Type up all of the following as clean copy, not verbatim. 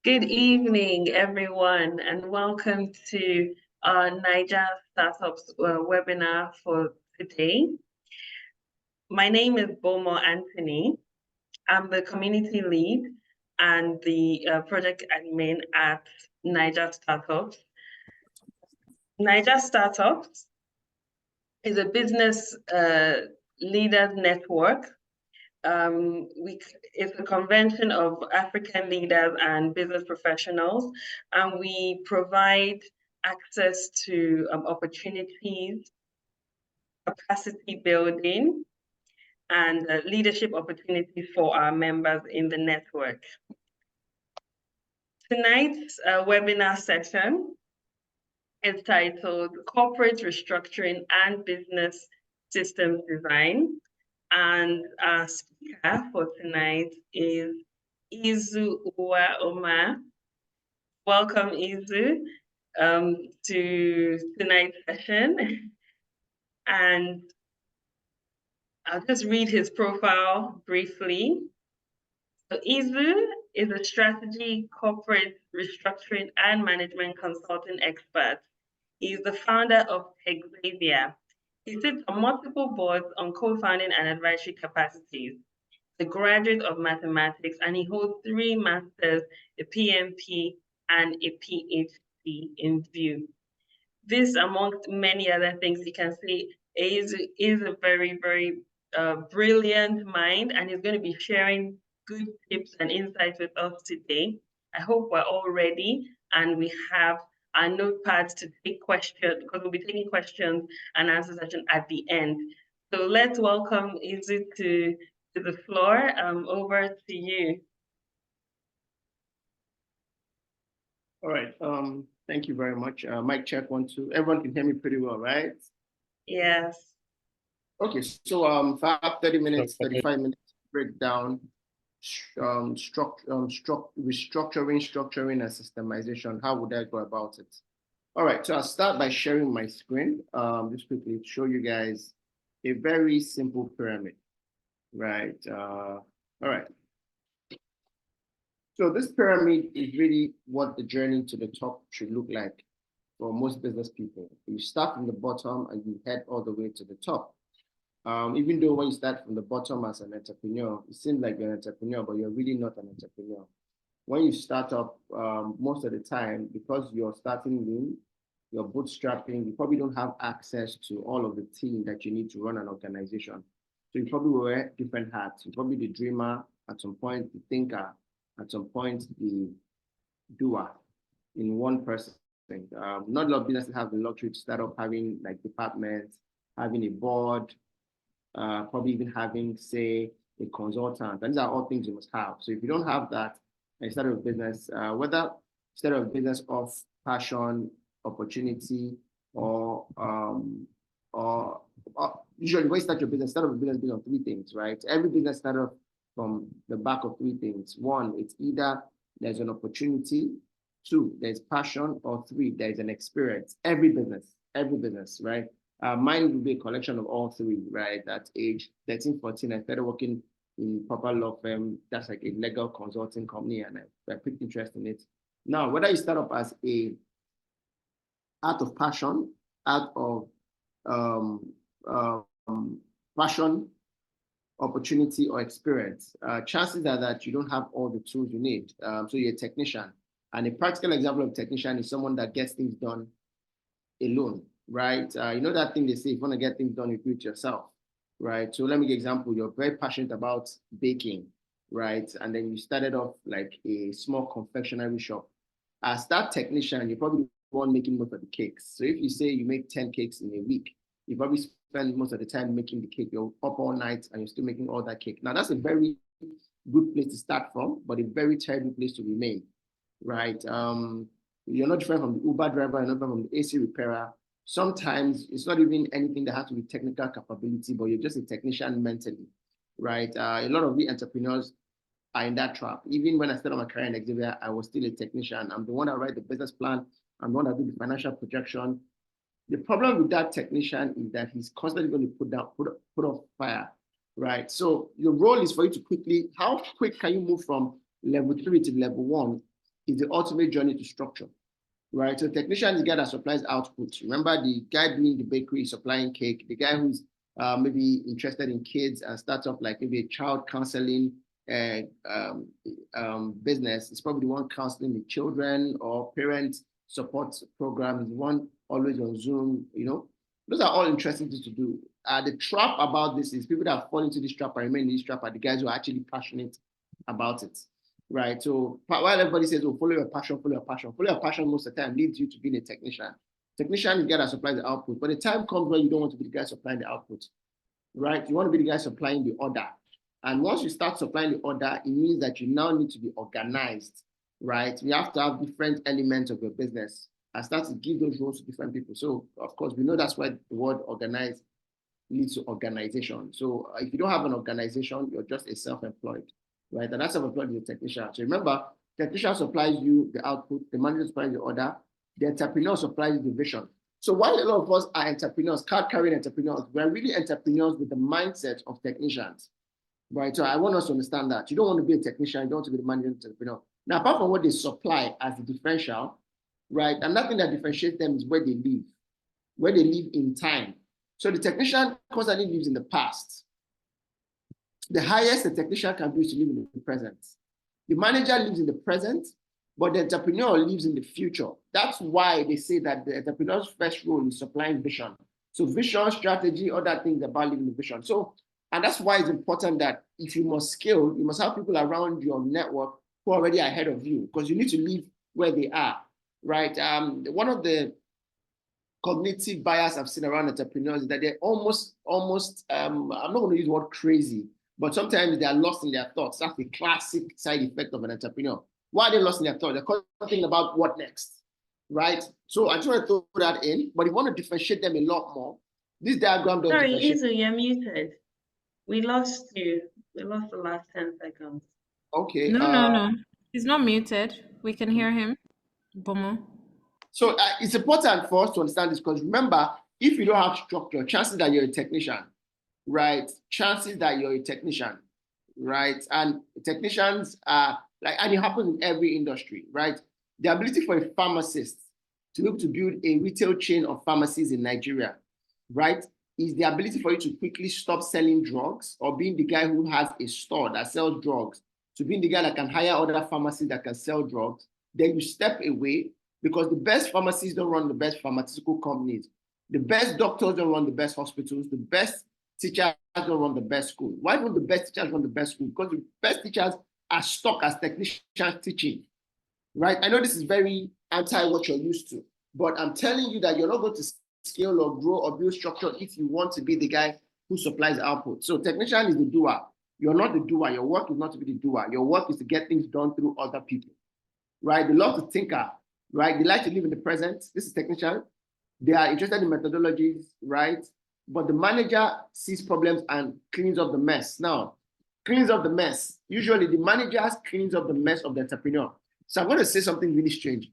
Good evening, everyone, and welcome to our Niger Startups webinar for today. My name is Bomo Anthony. I'm the community lead and the project admin at Niger Startups. Niger Startups is a business leaders network. It's a convention of African leaders and business professionals, and we provide access to opportunities, capacity building, and leadership opportunities for our members in the network. Tonight's webinar session is titled Corporate Restructuring and Business Systems Design. And our speaker for tonight is Eizu Uwaoma. Welcome, Eizu, to tonight's session. And I'll just read his profile briefly. So Eizu is a strategy, corporate restructuring, and management consulting expert. He is the founder of Xavier. He sits on multiple boards on co-founding and advisory capacities. A graduate of mathematics, and he holds 3 masters, a PMP, and a PhD in view. This, amongst many other things, you can see is a very, very brilliant mind, and he's going to be sharing good tips and insights with us today. I hope we're all ready, and we have our notepads to take questions, because we'll be taking questions and answer session at the end. So let's welcome Eizu to the floor. Over to you. All right. Thank you very much. Mic check 1, 2. Everyone can hear me pretty well, right? Yes. Okay. So for 30 minutes, 35 minutes breakdown, restructuring, structuring, and systemization. How would I go about it? All right. So I'll start by sharing my screen. Just quickly to show you guys a very simple pyramid. Right. All right. So this pyramid is really what the journey to the top should look like for most business people. You start from the bottom and you head all the way to the top. Even though when you start from the bottom as an entrepreneur, it seems like you're an entrepreneur, but you're really not an entrepreneur. When you start up, most of the time, because you're starting lean, you're bootstrapping, you probably don't have access to all of the team that you need to run an organization. So you probably wear different hats. You're probably the dreamer, at some point the thinker, at some point the doer in one person. Not a lot of businesses have the luxury to start up having like departments, having a board, probably even having, say, a consultant. And these are all things you must have. So if you don't have that, and you start a business, whether start a business of passion, opportunity, or usually when you start your business, start a business based on 3 things, right? Every business started from the back of 3 things. 1, it's either there's an opportunity, 2, there's passion, or 3, there's an experience. Every business, right? Mine will be a collection of all 3, right? At age 13, 14, I started working in proper law firm. That's like a legal consulting company, and I picked interest in it. Now, whether you start up as a out of passion, out of passion, opportunity, or experience, chances are that you don't have all the tools you need. So you're a technician. And a practical example of a technician is someone that gets things done alone, right? You know that thing they say, if you want to get things done, you do it yourself, right? So let me give an example. You're very passionate about baking, right? And then you started off like a small confectionery shop. As that technician, you probably want making most of the cakes. So if you say you make 10 cakes in a week, you probably spend most of the time making the cake. You're up all night and you're still making all that cake. Now that's a very good place to start from, but a very terrible place to remain, right? You're not different from the Uber driver, you're not different from the AC repairer. Sometimes it's not even anything that has to be technical capability, but you're just a technician mentally, right? A lot of the entrepreneurs are in that trap. Even when I started my career in Xavier, I was still a technician. I'm the one that write the business plan. I'm the one that do the financial projection. The problem with that technician is that he's constantly going to put off fire, right? So your role is for you to quickly, how quick can you move from level 3 to level 1 is the ultimate journey to structure, right? So technician is the guy that supplies output. Remember, the guy doing the bakery supplying cake, the guy who's maybe interested in kids and starts up like maybe a child counseling business. It's probably the one counseling the children, or parent support program is one always on Zoom. Those are all interesting things to do. The trap about this is people that fall into this trap and remain in this trap are the guys who are actually passionate about it, right? So while everybody says, oh, follow your passion, most of the time leads you to being a technician. Technician is the guy that supplies the output, but the time comes where you don't want to be the guy supplying the output, right? You want to be the guy supplying the order. And once you start supplying the order, it means that you now need to be organized, right? You have to have different elements of your business and start to give those roles to different people. So, of course, we know that's why the word organize leads to organization. So if you don't have an organization, you're just a self-employed, right? And that self-employed is a technician. So remember, technician supplies you the output, the manager supplies the order, the entrepreneur supplies you the vision. So while a lot of us are entrepreneurs, card-carrying entrepreneurs, we're really entrepreneurs with the mindset of technicians, right? So I want us to understand that. You don't want to be a technician, you don't want to be the manager entrepreneur. Now, apart from what they supply as the differential, right? Another thing that differentiates them is where they live in time. So the technician constantly lives in the past. The highest the technician can do is to live in the present. The manager lives in the present, but the entrepreneur lives in the future. That's why they say that the entrepreneur's first role is supplying vision. So vision, strategy, other things about living the vision. So, and that's why it's important that if you must scale, you must have people around your network who are already ahead of you, because you need to live where they are, right? One of the cognitive bias I've seen around entrepreneurs is that they're almost, I'm not going to use the word crazy, but sometimes they are lost in their thoughts. That's the classic side effect of an entrepreneur. Why are they lost in their thoughts? They're thinking about what next, right? So I just want to throw that in, but if you want to differentiate them a lot more, this diagram does differentiate. Sorry, Eizu, you're muted. We lost you. We lost the last 10 seconds. Okay. No. He's not muted. We can hear him. Bomo. So it's important for us to understand this, because remember, if you don't have structure, chances that you're a technician, right? And technicians are and it happens in every industry, right? The ability for a pharmacist to be able to build a retail chain of pharmacies in Nigeria, right, is the ability for you to quickly stop selling drugs, or being the guy who has a store that sells drugs, to being the guy that can hire other pharmacies that can sell drugs. Then you step away, because the best pharmacies don't run the best pharmaceutical companies. The best doctors don't run the best hospitals. The best teachers don't run the best school. Why don't the best teachers run the best school? Because the best teachers are stuck as technicians teaching, right? I know this is very anti what you're used to, but I'm telling you that you're not going to scale or grow or build structure if you want to be the guy who supplies output. So technician is the doer. You're not the doer. Your work is not to be the doer. Your work is to get things done through other people, right? They love to tinker, right? They like to live in the present. This is technician. They are interested in methodologies, right? But the manager sees problems and cleans up the mess. Now, cleans up the mess. Usually the manager cleans up the mess of the entrepreneur. So I'm going to say something really strange.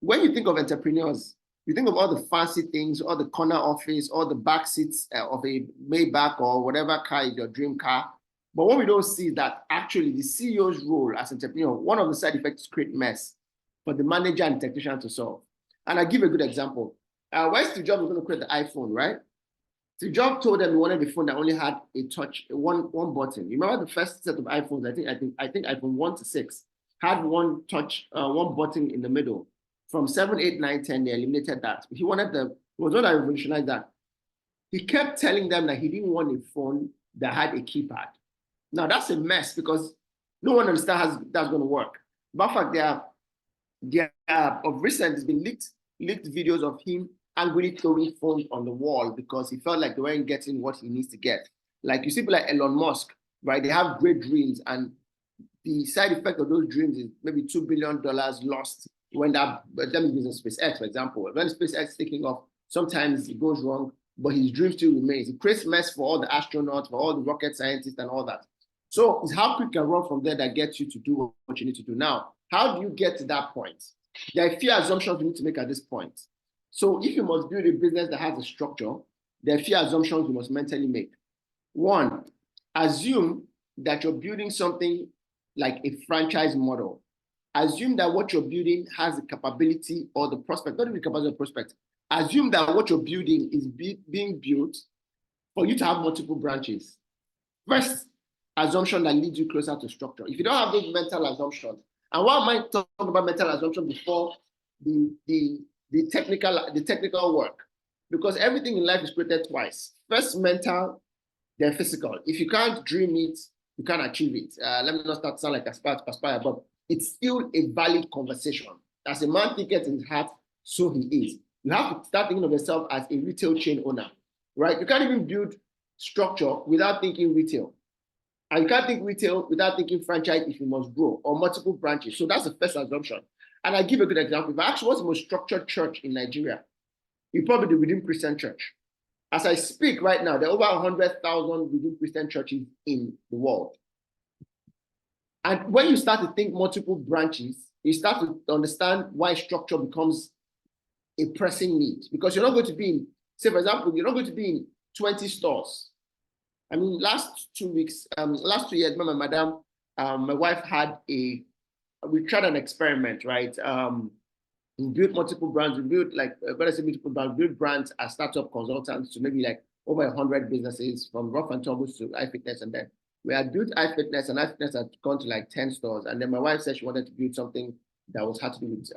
When you think of entrepreneurs, you think of all the fancy things, all the corner office, all the back seats of a Maybach or whatever car is your dream car. But what we don't see is that actually the CEO's role as entrepreneur, one of the side effects is create mess for the manager and technician to solve. And I'll give a good example. When Steve Jobs was going to create the iPhone, right? Steve Jobs told them he wanted a phone that only had a touch, one button. You remember the first set of iPhones? I think iPhone 1 to 6 had one button in the middle. From 7, 8, 9, 10, they eliminated that. He was one that revolutionized that. He kept telling them that he didn't want a phone that had a keypad. Now that's a mess, because no one understands how that's going to work. But in fact, there of recent has been leaked videos of him angrily throwing phones on the wall because he felt like they weren't getting what he needs to get. Like you see people like Elon Musk, right? They have great dreams, and the side effect of those dreams is maybe $2 billion lost when that business, SpaceX, for example. When SpaceX is taking off, sometimes it goes wrong, but his dream still remains. It creates mess for all the astronauts, for all the rocket scientists and all that. So it's how quick you can run from there that gets you to do what you need to do. Now, how do you get to that point? There are a few assumptions you need to make at this point. So if you must build a business that has a structure, there are a few assumptions you must mentally make. One, assume that you're building something like a franchise model. assume that what you're building has the capability or the prospect, not even the capacity or prospect. Assume that what you're building is being built for you to have multiple branches. First assumption that leads you closer to structure. If you don't have those mental assumptions, and why am I talking about mental assumption before the technical work? Because everything in life is created twice. First mental, then physical. If you can't dream it, you can't achieve it. Let me not start to sound like aspire, but it's still a valid conversation. As a man thinketh in his heart, so he is. You have to start thinking of yourself as a retail chain owner, right? You can't even build structure without thinking retail. And you can't think retail without thinking franchise if you must grow, or multiple branches. So that's the first assumption. And I give a good example. If I ask what's the most structured church in Nigeria, you probably the Redeemed Christian Church. As I speak right now, there are over 100,000 Redeemed Christian churches in the world. And when you start to think multiple branches, you start to understand why structure becomes a pressing need. Because you're not going to be in, say for example, you're not going to be in 20 stores. I mean, last 2 weeks, last 2 years, my madam, my wife we tried an experiment, right? We built multiple brands. We built when I say multiple brands, we built brands as startup consultants to maybe like over 100 businesses from rough and tumbles to iFitness. And then we had built iFitness, and iFitness had gone to like 10 stores. And then my wife said she wanted to build something that had to do with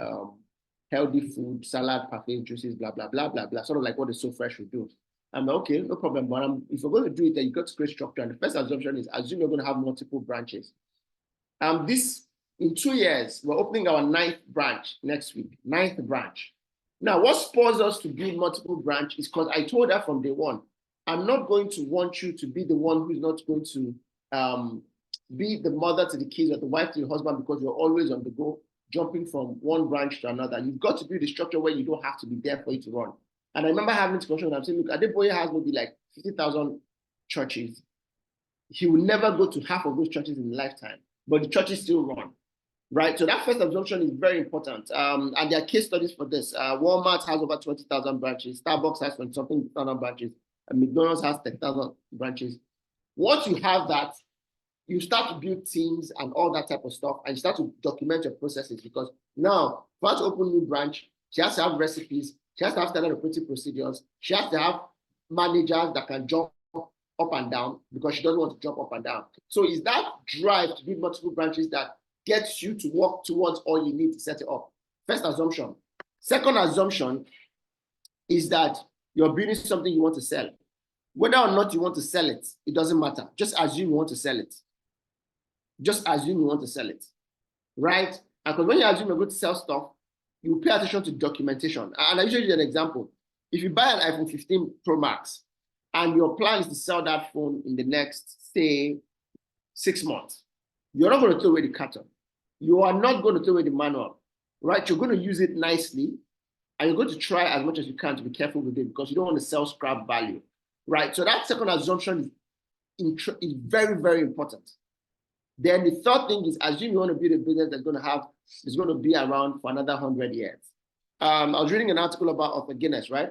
healthy food, salad, parfaits, juices, blah, blah, blah, blah, blah, sort of like what the So Fresh would do. I'm like, okay, no problem. But if you're going to do it, then you got to create structure. And the first assumption is assume you're going to have multiple branches. In 2 years, we're opening our 9th branch next week. 9th branch. Now, what spurs us to build multiple branch is because I told her from day one, I'm not going to want you to be the one who's not going to be the mother to the kids or the wife to the husband because you're always on the go, jumping from one branch to another. You've got to build a structure where you don't have to be there for it to run. And I remember having this discussion, and I'm saying, look, Adeboye has maybe like 50,000 churches. He will never go to half of those churches in a lifetime, but the churches still run, right? So that first assumption is very important. And there are case studies for this. Walmart has over 20,000 branches. Starbucks has 20-something thousand branches. And McDonald's has 10,000 branches. Once you have that, you start to build teams and all that type of stuff, and you start to document your processes, because now, for her to open a new branch, she has to have recipes. She has to have standard operating procedures. She has to have managers that can jump up and down because she doesn't want to jump up and down. So it's that drive to build multiple branches that gets you to work towards all you need to set it up. First assumption. Second assumption is that you're building something you want to sell. Whether or not you want to sell it, it doesn't matter. Just assume you want to sell it. Just assume you want to sell it, right? And because when you assume you're going to sell stuff, you pay attention to documentation. And I usually use an example. If you buy an iPhone 15 Pro Max and your plan is to sell that phone in the next, say, 6 months, you're not going to throw away the carton. You are not going to throw away the manual, right? You're going to use it nicely, and you're going to try as much as you can to be careful with it because you don't want to sell scrap value, right? So that second assumption is very, very important. Then the third thing is assume you want to build a business that's going to be around for another 100 years. I was reading an article about Arthur Guinness, right?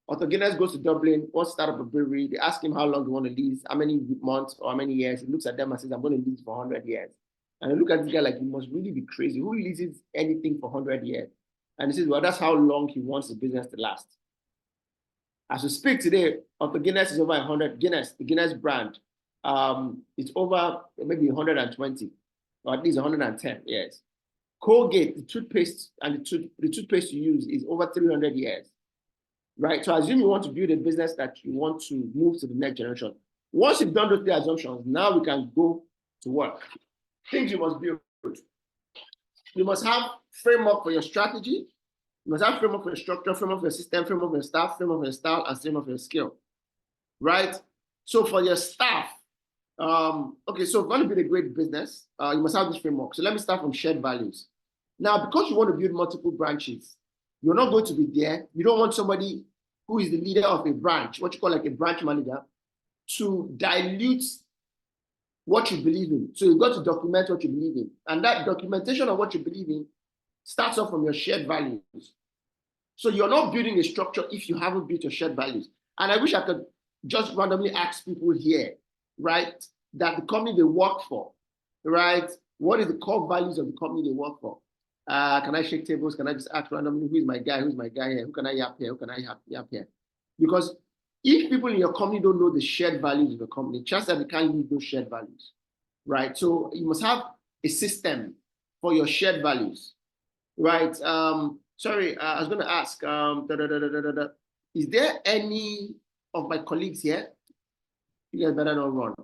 Arthur Guinness goes to Dublin, wants to start up a brewery. They ask him how long he want to lease, how many months or how many years. He looks at them and says, I'm going to lease for 100 years. And I look at this guy like, he must really be crazy. Who leases anything for 100 years? And he says, well, that's how long he wants the business to last. As we speak today, Arthur Guinness is over 100. Guinness, the Guinness brand, it's over maybe 120, or at least 110 years. Colgate, the toothpaste, and the toothpaste you use is over 300 years, right? So assume you want to build a business that you want to move to the next generation. Once you've done those 3 assumptions, now we can go to work. Things you must build. You must have framework for your strategy. You must have framework for your structure, framework for your system, framework for your staff, framework for your style, and framework for your skill, right? So for your staff, okay, so if you want to build a great business, you must have this framework. So let me start from shared values. Now, because you want to build multiple branches, you're not going to be there. You don't want somebody who is the leader of a branch, what you call like a branch manager, to dilute what you believe in. So you've got to document what you believe in. And that documentation of what you believe in starts off from your shared values. So you're not building a structure if you haven't built your shared values. And I wish I could just randomly ask people here, right, that the company they work for, right, what is the core values of the company they work for? Can I shake tables? Can I just ask randomly, who is my guy? Who's my guy here? Who can I yap here? Who can I yap here? Because if people in your company don't know the shared values of the company, chances are they can't use those shared values, right? So you must have a system for your shared values, right? Sorry, I was going to ask, is there any of my colleagues here? You guys better not run.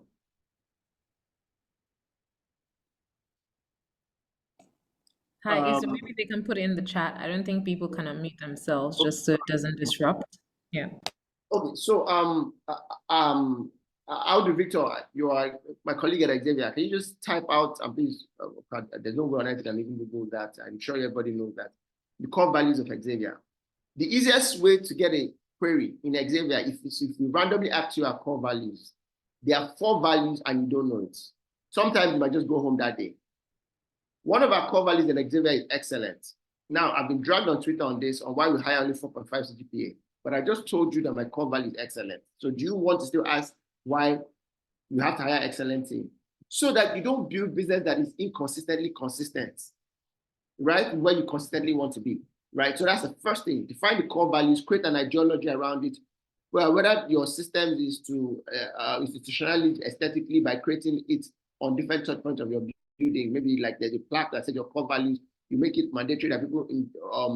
Hi, Eizu, maybe they can put it in the chat. I don't think people can unmute themselves just so it doesn't disrupt. Yeah. Okay, so Audu Victor, you are my colleague at Xavier. Can you just type out and please? There's no way on earth you can even Google that. I'm sure everybody knows that. The core values of Xavier. The easiest way to get a query in Xavier, if you randomly ask you our core values, there are 4 values and you don't know it. Sometimes you might just go home that day. One of our core values in Xavier is excellent. Now, I've been dragged on Twitter on this, on why we hire only 4.5 CGPA. But I just told you that my core value is excellent. So do you want to still ask why you have to hire excellent team? So that you don't build business that is inconsistently consistent, right? Where you consistently want to be, right? So that's the first thing. Define the core values, create an ideology around it. Well, whether your system is to institutionalize aesthetically by creating it on different touch points of your building, maybe like there's a plaque that says your core values, you make it mandatory that people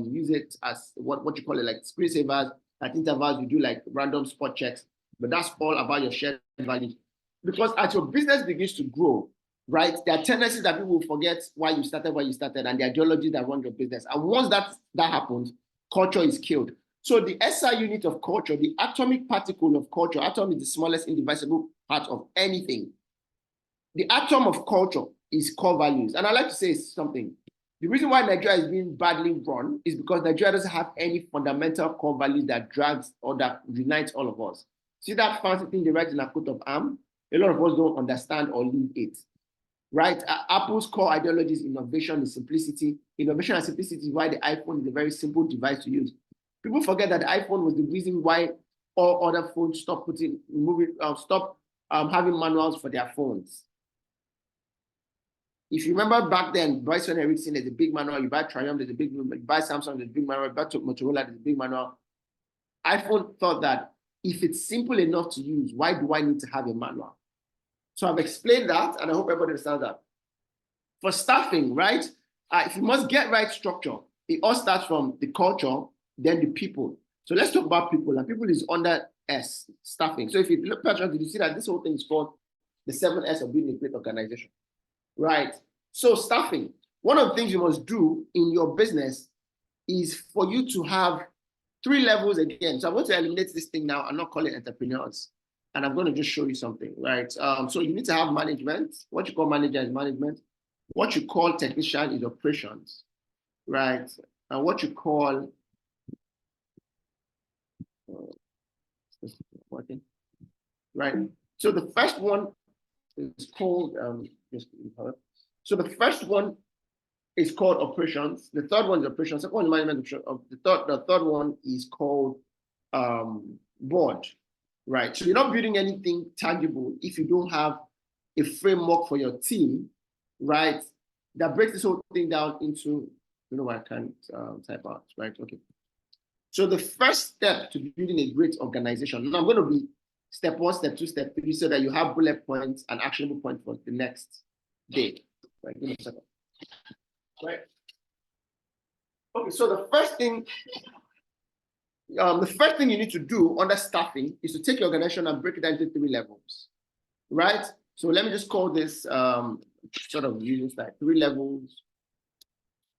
use it as what you call it, like screensavers. At intervals, you do like random spot checks, but that's all about your shared values. Because as your business begins to grow, right, there are tendencies that people will forget why you started, and the ideology that runs your business. And once that happens, culture is killed. So the SI unit of culture, the atomic particle of culture, atom is the smallest indivisible part of anything. The atom of culture is core values. And I like to say something. The reason why Nigeria is being badly run is because Nigeria doesn't have any fundamental core values that drags or that unites all of us. See that fancy thing they write in a coat of arms? A lot of us don't understand or live it, right? Apple's core ideology is innovation and simplicity. Innovation and simplicity is why the iPhone is a very simple device to use. People forget that the iPhone was the reason why all other phones stopped having manuals for their phones. If you remember back then, Bryce and Ericsson, there's a big manual. You buy Triumph, there's a big manual. You buy Samsung, there's a big manual. You buy Motorola, there's a big manual. iPhone thought that if it's simple enough to use, why do I need to have a manual? So I've explained that, and I hope everybody understands that. For staffing, right? If you must get right structure, it all starts from the culture, then the people. So let's talk about people. And people is under S, staffing. So if you look at it, you see that this whole thing is called the 7S of building a great organization. Right. So staffing, one of the things you must do in your business is for you to have 3 levels again. So I'm going to eliminate this thing now and not call it entrepreneurs. And I'm going to just show you something, right? So you need to have management. What you call manager is management. What you call technician is operations, right? And what you call right? So the first one is called so the first one is called operations. The third one is operations. Second one is management of the third one is called board, right? So you're not building anything tangible if you don't have a framework for your team, right? That breaks this whole thing down into, you know what, I can't type out, right? Okay. So the first step to building a great organization, now I'm going to be step 1, step 2, step 3, so that you have bullet points and actionable points for the next day. Right, give me a second. Right. Okay, so the first thing you need to do under staffing is to take your organization and break it down into 3 levels. Right? So let me just call this sort of using like 3 levels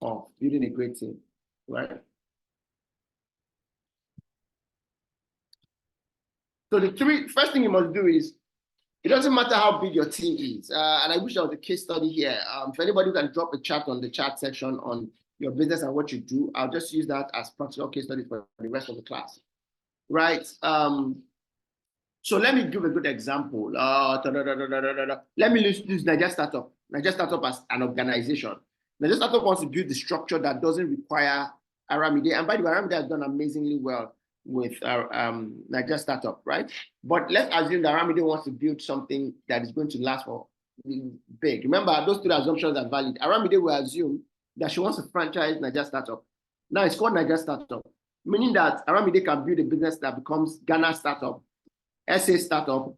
of building a great team. Right? So the first thing you must do is, it doesn't matter how big your team is. And I wish there was a case study here. If anybody can drop a chat on the chat section on your business and what you do, I'll just use that as practical case study for the rest of the class. Right? So let me give a good example. Let me use Nigeria Startup. Nigeria Startup as an organization. Nigeria Startup wants to build the structure that doesn't require Aramide. And by the way, Aramide has done amazingly well with Nigeria Startup, right? But let's assume that Aramide wants to build something that is going to last for big. Remember, those 2 assumptions are valid. Aramide will assume that she wants to franchise Niger Startup. Now it's called Niger Startup, meaning that Aramide can build a business that becomes Ghana Startup, SA Startup,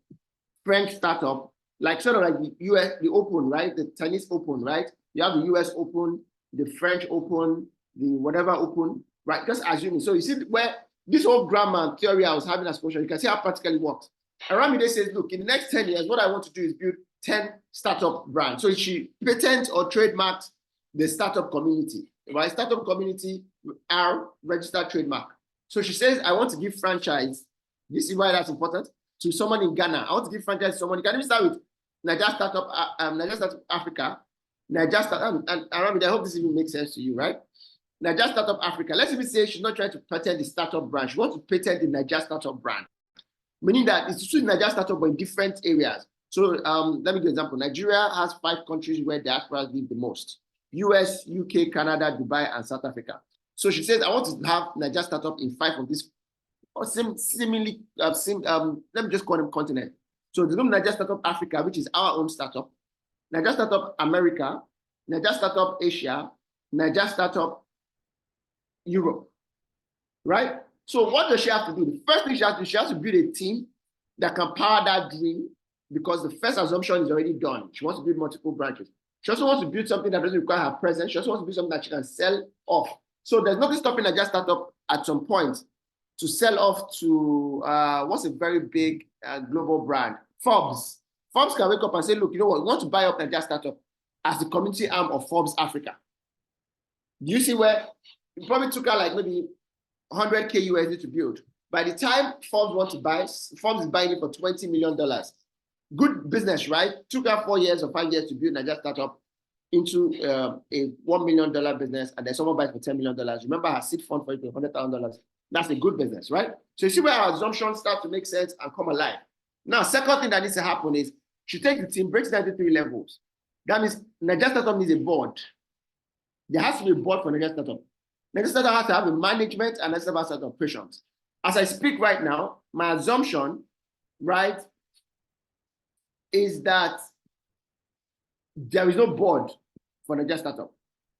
French Startup, like sort of like the US, the Open, right? The tennis Open, right? You have the US Open, the French Open, the whatever Open, right? Just assuming. So you see where this whole grammar and theory I was having as question, you can see how practically it works. Aramide says, look, in the next 10 years, what I want to do is build 10 startup brands. So she patents or trademarks the startup community, right? Startup community are registered trademark. So she says, I want to give franchise. This is why that's important. To someone in Ghana, I want to give franchise to someone. You can even start with Niger Startup Africa, Niger Startup, and Aramide, I hope this even makes sense to you, right? Niger Startup Africa. Let's even say she's not trying to patent the startup brand. She wants to patent the Niger Startup brand, meaning that it's still Niger Startup, but in different areas. So let me give an example. Nigeria has 5 countries where diasporas live the most: US, UK, Canada, Dubai, and South Africa. So she says, I want to have Niger Startup in 5 of these, or seemingly, let me just call them continent. So there's Niger Startup Africa, which is our own startup, Niger Startup America, Niger Startup Asia, Niger Startup Europe, right? So what does she have to do? The first thing she has to build a team that can power that dream, because the first assumption is already done. She wants to build multiple branches. She also wants to build something that doesn't require her presence. She also wants to build something that she can sell off. So there's nothing stopping Niger Startup at some point to sell off to, what's a very big global brand? Forbes. Forbes can wake up and say, look, you know what, we want to buy up Niger Startup as the community arm of Forbes Africa. Do you see where it probably took her like maybe 100K USD to build? By the time Forbes wants to buy, Forbes is buying it for $20 million. Good business, right? Took her 4 years or 5 years to build Niger Startup into a $1 million business, and then someone buys for $10 million. Remember, her seed fund for it $100,000. That's a good business, right? So you see where our assumptions start to make sense and come alive. Now, second thing that needs to happen is she takes the team, breaks it down to 3 levels. That means Niger Startup needs a board. There has to be a board for Niger Startup. Niger Startup has to have a management and Niger Startup has to have operations. As I speak right now, my assumption, right, is that there is no board for Niger Startup,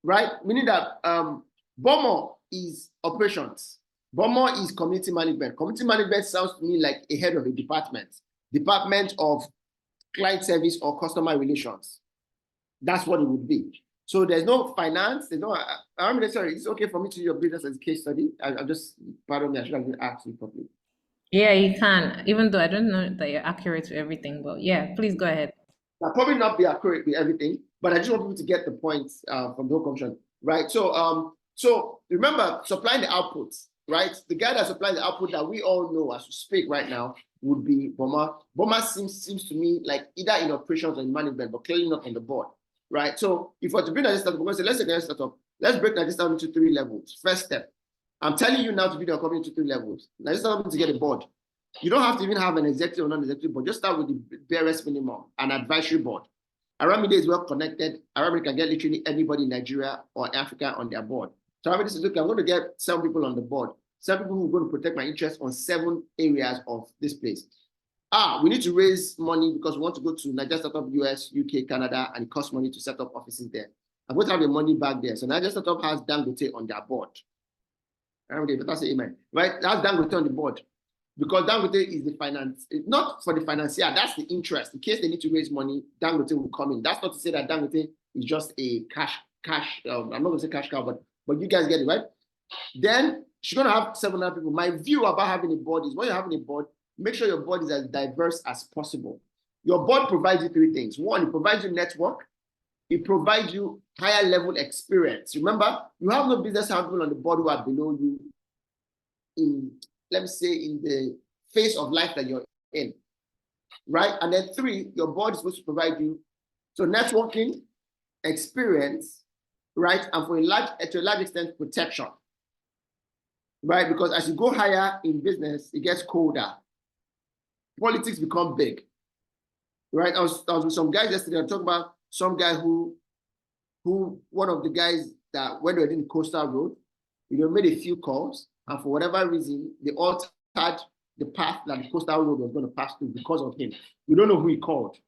right? Meaning that BOMO is operations. BOMO is community management. Community management sounds to me like a head of a department of client service or customer relations. That's what it would be. So there's no finance, there's no, sorry, it's okay for me to do your business as a case study. I just, pardon me, I should have been asked you properly. Yeah, you can, even though I don't know that you're accurate with everything, but yeah, please go ahead. I'll probably not be accurate with everything, but I just want people to get the points from the whole conversation, right? So, so remember, supplying the outputs, right? The guy that supplies the output that we all know as we speak right now would be Boma. Boma seems to me like either in operations or in management, but clearly not on the board, right? So if we're to build a startup, we're going to say, let's take a startup. Let's break this down into 3 levels. First step, I'm telling you now to build a company into 3 levels. Now, let's start to get a board. You don't have to even have an executive or non-executive board. Just start with the barest minimum, an advisory board. Aramide is well connected. Aramide can get literally anybody in Nigeria or Africa on their board. So Aramide says, look, I'm going to get 7 people on the board. 7 people who are going to protect my interests on 7 areas of this place. We need to raise money because we want to go to Niger Startup, US, UK, Canada, and it costs money to set up offices there. I'm going to have the money back there. So Niger Startup has Dangote on their board. Aramide, better say amen. Right? That's Dangote on the board. Because Dangote is the finance, not for the financier, that's the interest. In case they need to raise money, Dangote will come in. That's not to say that Dangote is just a cash, I'm not going to say cash cow, but you guys get it, right? Then she's going to have 700 people. My view about having a board is when you're having a board, make sure your board is as diverse as possible. Your board provides you 3 things. 1, it provides you network. It provides you higher level experience. Remember, you have no business people on the board who are below you in, let me say, in the phase of life that you're in, right? And then 3, your board is supposed to provide you, so networking, experience, right? And to a large extent, protection, right? Because as you go higher in business, it gets colder. Politics become big, right? I was with some guys yesterday, I talked about some guy who one of the guys that when they were in Coastal Road, made a few calls, and for whatever reason, they altered the path that the Coastal Road was going to pass through because of him. We don't know who he called,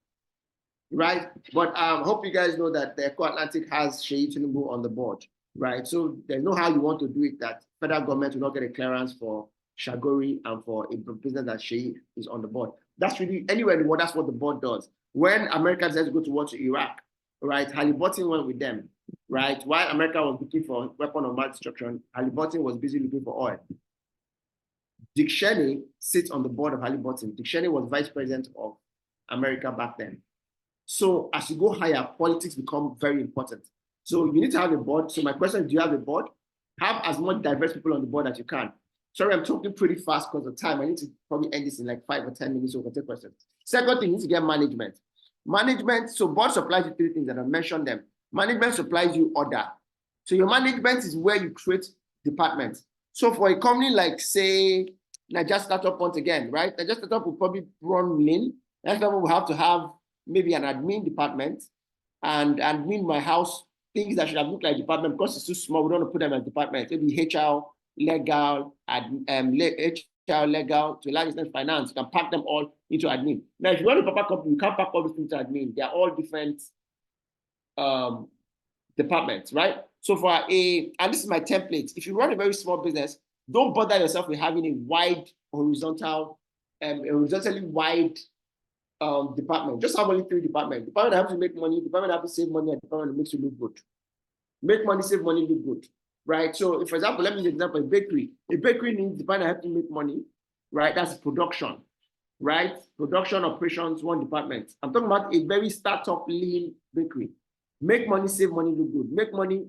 right? But hope you guys know that the Eco Atlantic has Seyi Tinubu on the board, right? So there's no how you want to do it that federal government will not get a clearance for Shagori and for a business that Seyi is on the board. That's really anywhere in the world, that's what the board does. When America decided to go to war to Iraq, right, Halliburton went with them, right? While America was looking for weapon of mass destruction, Halliburton was busy looking for oil. Dick Cheney sits on the board of Halliburton. Dick Cheney was vice president of America back then. So as you go higher, politics become very important. So you need to have a board. So my question is, do you have a board? Have as much diverse people on the board as you can. Sorry, I'm talking pretty fast because of time. I need to probably end this in like 5 or 10 minutes so we can take questions. Second thing, you need to get management. Management, so board supplies you 3 things and I've mentioned them. Management supplies you order. So your management is where you create departments. So for a company like, say, Niger Startup once again, right? Niger Startup will probably run lean. Next time we'll have to have maybe an admin department and admin my house, things that should have looked like department because it's too small. We don't want to put them as departments. Maybe HR, legal, HR, legal, to a large extent finance. You can pack them all into admin. Now, if you run a proper company, you can't pack all these things into admin. They are all different departments, right? So for and this is my template. If you run a very small business, don't bother yourself with having a wide horizontally wide department. Just have only 3 departments. Department that helps you make money, department that helps you save money, and department that makes you look good. Make money, save money, look good, right? So if, for example, let me use an example, a bakery. A bakery needs department that helps you make money, right? That's production, right? Production operations, 1 department. I'm talking about a very startup lean bakery. Make money, save money, look good. Make money,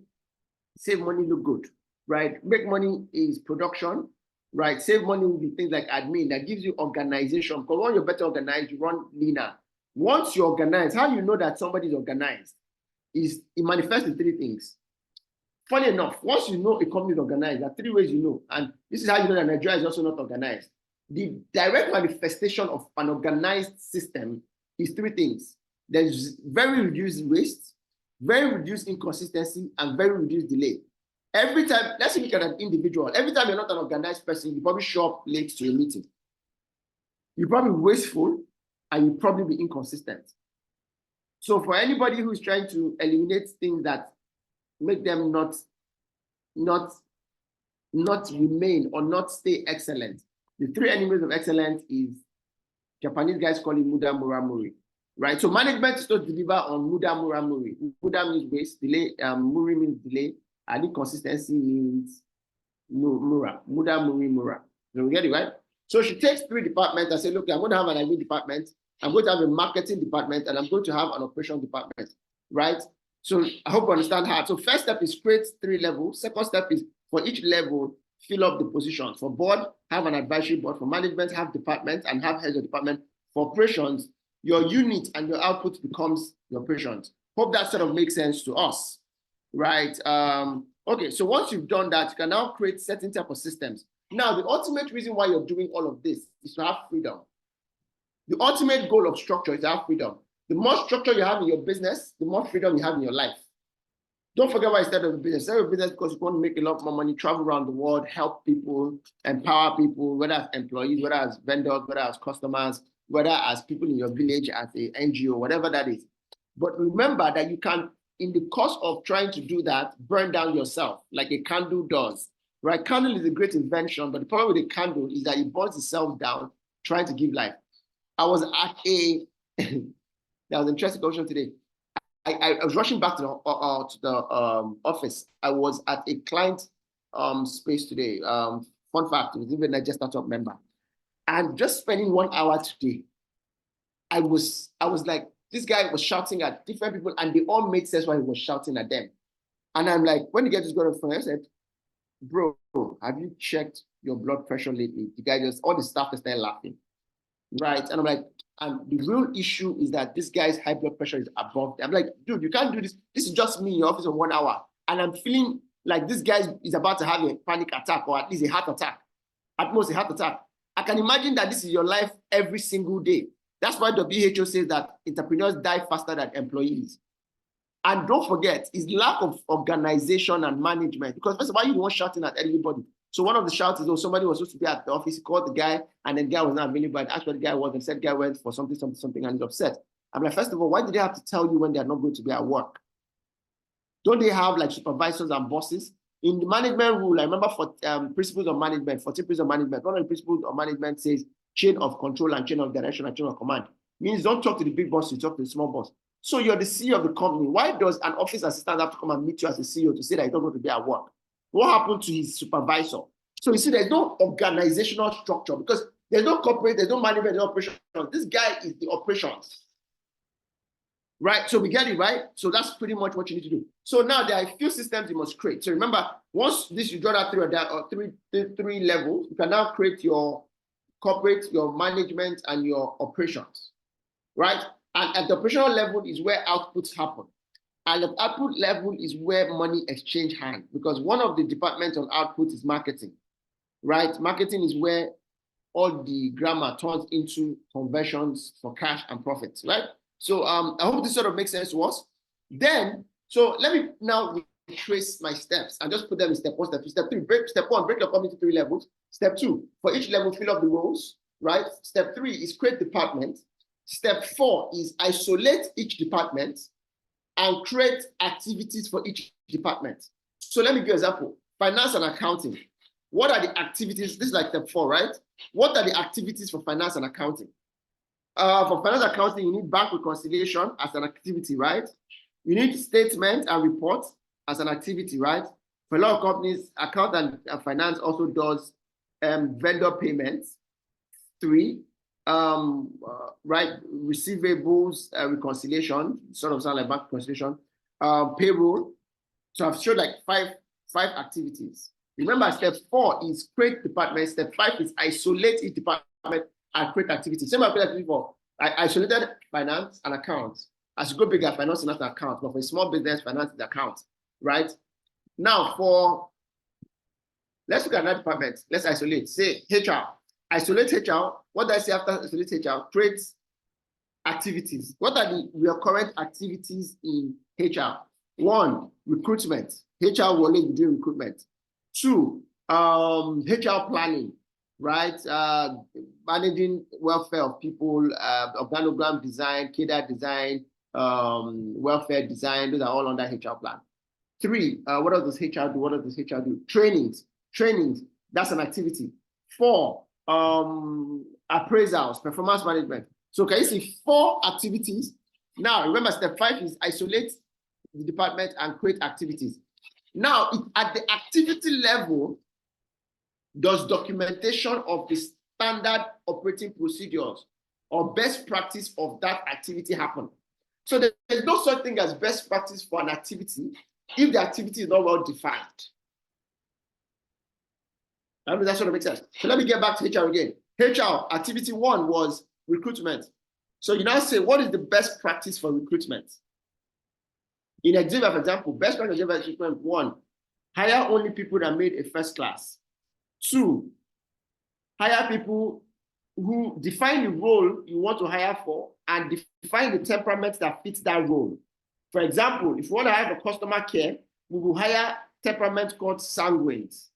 save money, look good, right? Make money is production, right? Save money will be things like admin that gives you organization. Because when you're better organized, you run leaner. Once you're organized, how you know that somebody is organized is it manifests in 3 things. Funny enough, once you know a company is organized, there are 3 ways you know. And this is how you know that Nigeria is also not organized. The direct manifestation of an organized system is 3 things. There's very reduced waste, very reduced inconsistency, and very reduced delay. Every time, let's look at an individual. Every time you're not an organized person, you probably show up late to a meeting. You're probably wasteful, and you probably be inconsistent. So for anybody who's trying to eliminate things that make them not remain or not stay excellent, the 3 enemies of excellence is, Japanese guys call it Muda Muramuri, right? So management is to deliver on Muda Muramuri. Muda means waste, delay, Muri means delay, and inconsistency means Muda Muri Mura. So we get it, right? So she takes 3 departments and says, look, I'm going to have an admin department, I'm going to have a marketing department, and I'm going to have an operation department, right? So I hope you understand how. So first step is create 3 levels. Second step is for each level, fill up the positions. For board, have an advisory board. For management, have departments and have heads of department. For operations, your unit and your output becomes your operations. Hope that sort of makes sense to us, right? Okay, so once you've done that, you can now create certain type of systems. Now, the ultimate reason why you're doing all of this is to have freedom. The ultimate goal of structure is to have freedom. The more structure you have in your business, the more freedom you have in your life. Don't forget why you started a business. Start a business because you want to make a lot more money, travel around the world, help people, empower people, whether as employees, whether as vendors, whether as customers, whether as people in your village, as an NGO, whatever that is. But remember that you can, in the course of trying to do that, burn down yourself like a candle does, right? Candle is a great invention, but the problem with a candle is that it burns itself down trying to give life. I was at a, that was an interesting question today. I was rushing back to the office. I was at a client space today. Fun fact, it was even a Niger Startup member. And just spending 1 hour today, I was like, this guy was shouting at different people and they all made sense why he was shouting at them. And I'm like, when the guy just got on the phone, I said, bro, have you checked your blood pressure lately? The guy just, all the staff just started laughing, right? And I'm like, and the real issue is that this guy's high blood pressure is above. I'm like, dude, you can't do this. This is just me in your office for 1 hour. And I'm feeling like this guy is about to have a panic attack or at least a heart attack. At most a heart attack. I can imagine that this is your life every single day. That's why the WHO says that entrepreneurs die faster than employees. And don't forget, it's lack of organization and management. Because first of all, you weren't shouting at everybody. So one of the shouts is, oh, somebody was supposed to be at the office, he called the guy, and then the guy was not available, and actually the guy was, and said the guy went for something, and he's upset. I'm like, first of all, why do they have to tell you when they're not going to be at work? Don't they have like supervisors and bosses? In the management rule, I remember for principles of management, 14 principles of management, one of the principles of management says chain of control and chain of direction and chain of command. Means don't talk to the big boss, you talk to the small boss. So you're the CEO of the company. Why does an office assistant have to come and meet you as a CEO to say that he's not going to be at work? What happened to his supervisor? So you see, there's no organizational structure because there's no corporate, there's no management, no operations. This guy is the operations. Right, so we get it, right? So that's pretty much what you need to do. So now there are a few systems you must create. So remember, once you draw that three levels, you can now create your corporate, your management, and your operations, right? And at the operational level is where outputs happen. And the output level is where money exchange hands, because one of the departments on output is marketing, right? Marketing is where all the grammar turns into conversions for cash and profits, right? So I hope this sort of makes sense to us. Then, so let me now retrace my steps and just put them in step 1, step 2, step 3. Step 1, break your company into 3 levels. Step 2, for each level, fill up the roles, right? Step 3 is create department. Step 4 is isolate each department and create activities for each department. So let me give you an example. Finance and accounting. What are the activities? This is like step 4, right? What are the activities for finance and accounting? For finance accounting, you need bank reconciliation as an activity, right? You need statement and report as an activity, right? For a lot of companies, account and finance also does vendor payments. 3, right? Receivables reconciliation, sort of sound like bank reconciliation. Payroll. So I've showed like five activities. Remember, step 4 is create department. Step 5 is isolate each department and create activity. Same activity before. I isolated finance and accounts. As you go bigger, finance and account, but for a small business, finance is account, right? Now, let's look at another department. Let's isolate. Say HR. Isolate HR. What do I say after isolate HR? Create activities. What are the recurrent activities in HR? 1, recruitment. HR will always be doing recruitment. 2, HR planning. Right, managing welfare of people, organogram design, CADA design, welfare design, those are all under HR plan. 3, what does HR do? What does HR do? Trainings, that's an activity. 4, appraisals, performance management. So can you see 4 activities? Now, remember, step 5 is isolate the department and create activities. Now, at the activity level, does documentation of the standard operating procedures or best practice of that activity happen? So there's no such thing as best practice for an activity if the activity is not well defined. I mean, that sort of makes sense. So let me get back to HR again. HR, activity 1 was recruitment. So you now say, what is the best practice for recruitment? In Xavier, for example, best practice for recruitment: 1, hire only people that made a first class. 2, hire people who define the role you want to hire for and define the temperament that fits that role. For example, if you want to hire for customer care, we will hire temperament called sanguines.